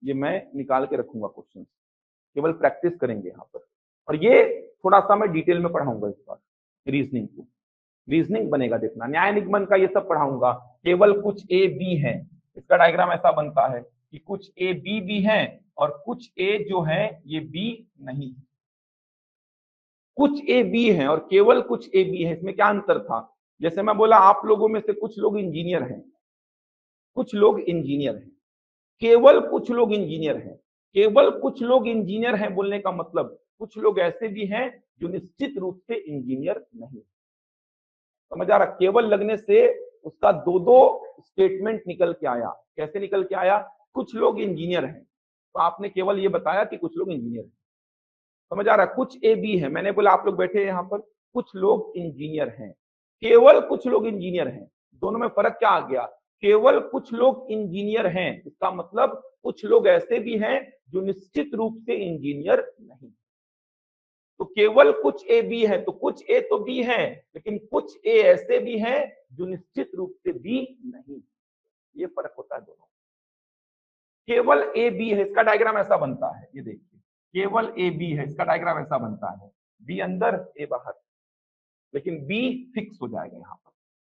ये मैं निकाल के रखूंगा क्वेश्चन, केवल प्रैक्टिस करेंगे यहाँ पर। और ये थोड़ा सा मैं डिटेल में पढ़ाऊंगा इस बार, रीजनिंग को, रीजनिंग बनेगा देखना, न्याय निगमन का ये सब पढ़ाऊंगा। केवल कुछ ए बी है, इसका डायग्राम ऐसा बनता है कि कुछ ए बी भी है और कुछ ए जो है ये बी नहीं है। कुछ ए बी है और केवल कुछ ए बी है, इसमें क्या अंतर था? जैसे मैं बोला आप लोगों में से कुछ लोग इंजीनियर हैं, कुछ लोग इंजीनियर हैं, केवल कुछ लोग इंजीनियर हैं, केवल कुछ लोग इंजीनियर हैं बोलने का मतलब कुछ लोग ऐसे भी हैं जो निश्चित रूप से इंजीनियर नहीं। समझ आ रहा? केवल लगने से उसका दो दो स्टेटमेंट निकल के आया। कैसे निकल के आया? कुछ लोग इंजीनियर हैं, तो आपने केवल ये बताया कि कुछ लोग इंजीनियर हैं। समझ आ रहा? कुछ ए बी है, मैंने बोला आप लोग बैठे हैं यहाँ पर, कुछ लोग इंजीनियर हैं, केवल कुछ लोग इंजीनियर हैं, दोनों में फर्क क्या आ गया? केवल कुछ लोग इंजीनियर हैं, इसका मतलब कुछ लोग ऐसे भी हैं जो निश्चित रूप से इंजीनियर नहीं। तो केवल कुछ ए बी है, तो कुछ ए तो बी है, लेकिन कुछ ए ऐसे भी हैं जो निश्चित रूप से बी नहीं। ये फर्क होता है दोनों। केवल ए बी है, इसका डायग्राम ऐसा बनता है, ये देखिए, केवल ए बी है, इसका डायग्राम ऐसा बनता है, बी अंदर ए बाहर, लेकिन बी फिक्स हो जाएगा यहाँ पर,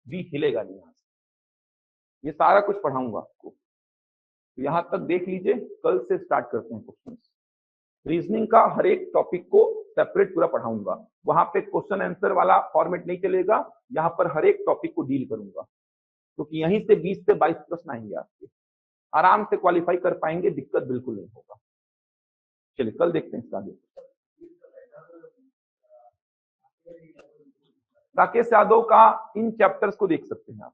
बी हिलेगा नहीं यहाँ से। ये सारा कुछ पढ़ाऊंगा आपको, तो यहाँ तक देख लीजिए। कल से स्टार्ट करते हैं क्वेश्चन। रीजनिंग का हर एक टॉपिक को सेपरेट पूरा पढ़ाऊंगा, वहां पे क्वेश्चन आंसर वाला फॉर्मेट नहीं चलेगा, यहाँ पर हर एक टॉपिक को डील करूंगा, क्योंकि तो यहीं से 20 से 22 प्रश्न आएंगे आपके, आराम से क्वालिफाई कर पाएंगे, दिक्कत बिल्कुल नहीं होगा। चलिए कल देखते हैं इसका आगे। राकेश यादव का इन चैप्टर्स को देख सकते हैं आप,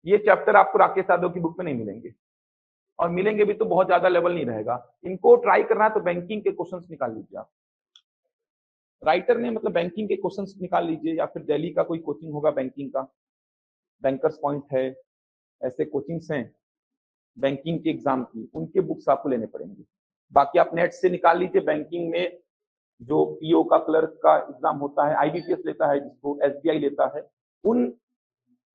ये चैप्टर आपको राकेश यादव की बुक में नहीं मिलेंगे, और मिलेंगे भी तो बहुत ज्यादा लेवल नहीं रहेगा। इनको ट्राई करना है तो बैंकिंग के क्वेश्चंस निकाल लीजिए आप, राइटर ने मतलब बैंकिंग के क्वेश्चंस निकाल लीजिए, या फिर दिल्ली का कोई कोचिंग होगा बैंकिंग का, बैंकर्स पॉइंट है, ऐसे कोचिंग्स हैं बैंकिंग के एग्जाम की, उनके बुक्स आपको लेने पड़ेंगे। बाकी आप नेट से निकाल लीजिए, बैंकिंग में जो पीओ का क्लर्क का एग्जाम होता है, आईबीपीएस लेता है, जिसको एसबीआई लेता है, उन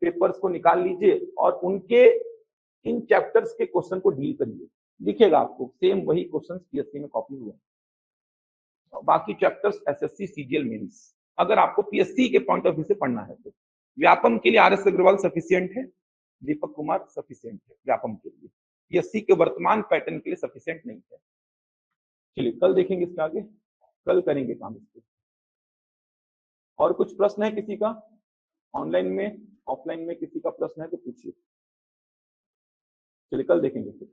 पेपर्स को निकाल लीजिए और उनके इन चैप्टर्स के क्वेश्चन को डील करिए, दिखेगा आपको सेम वही क्वेश्चन पीएससी में कॉपी हुए। बाकी चैप्टर्स एसएससी सीजीएल मेंस, अगर आपको पीएससी के पॉइंट ऑफ व्यू से पढ़ना है तो व्यापम के लिए आर एस अग्रवाल सफिशियंट है, दीपक कुमार सफिशियंट है व्यापम के लिए, पीएससी के वर्तमान पैटर्न के लिए सफिशियंट नहीं है। चलिए कल देखेंगे इसके आगे, कल करेंगे काम इस पे। और कुछ प्रश्न है किसी का ऑनलाइन में, ऑफलाइन में किसी का प्रश्न है तो पूछिए। चलिए कल देखेंगे फिर।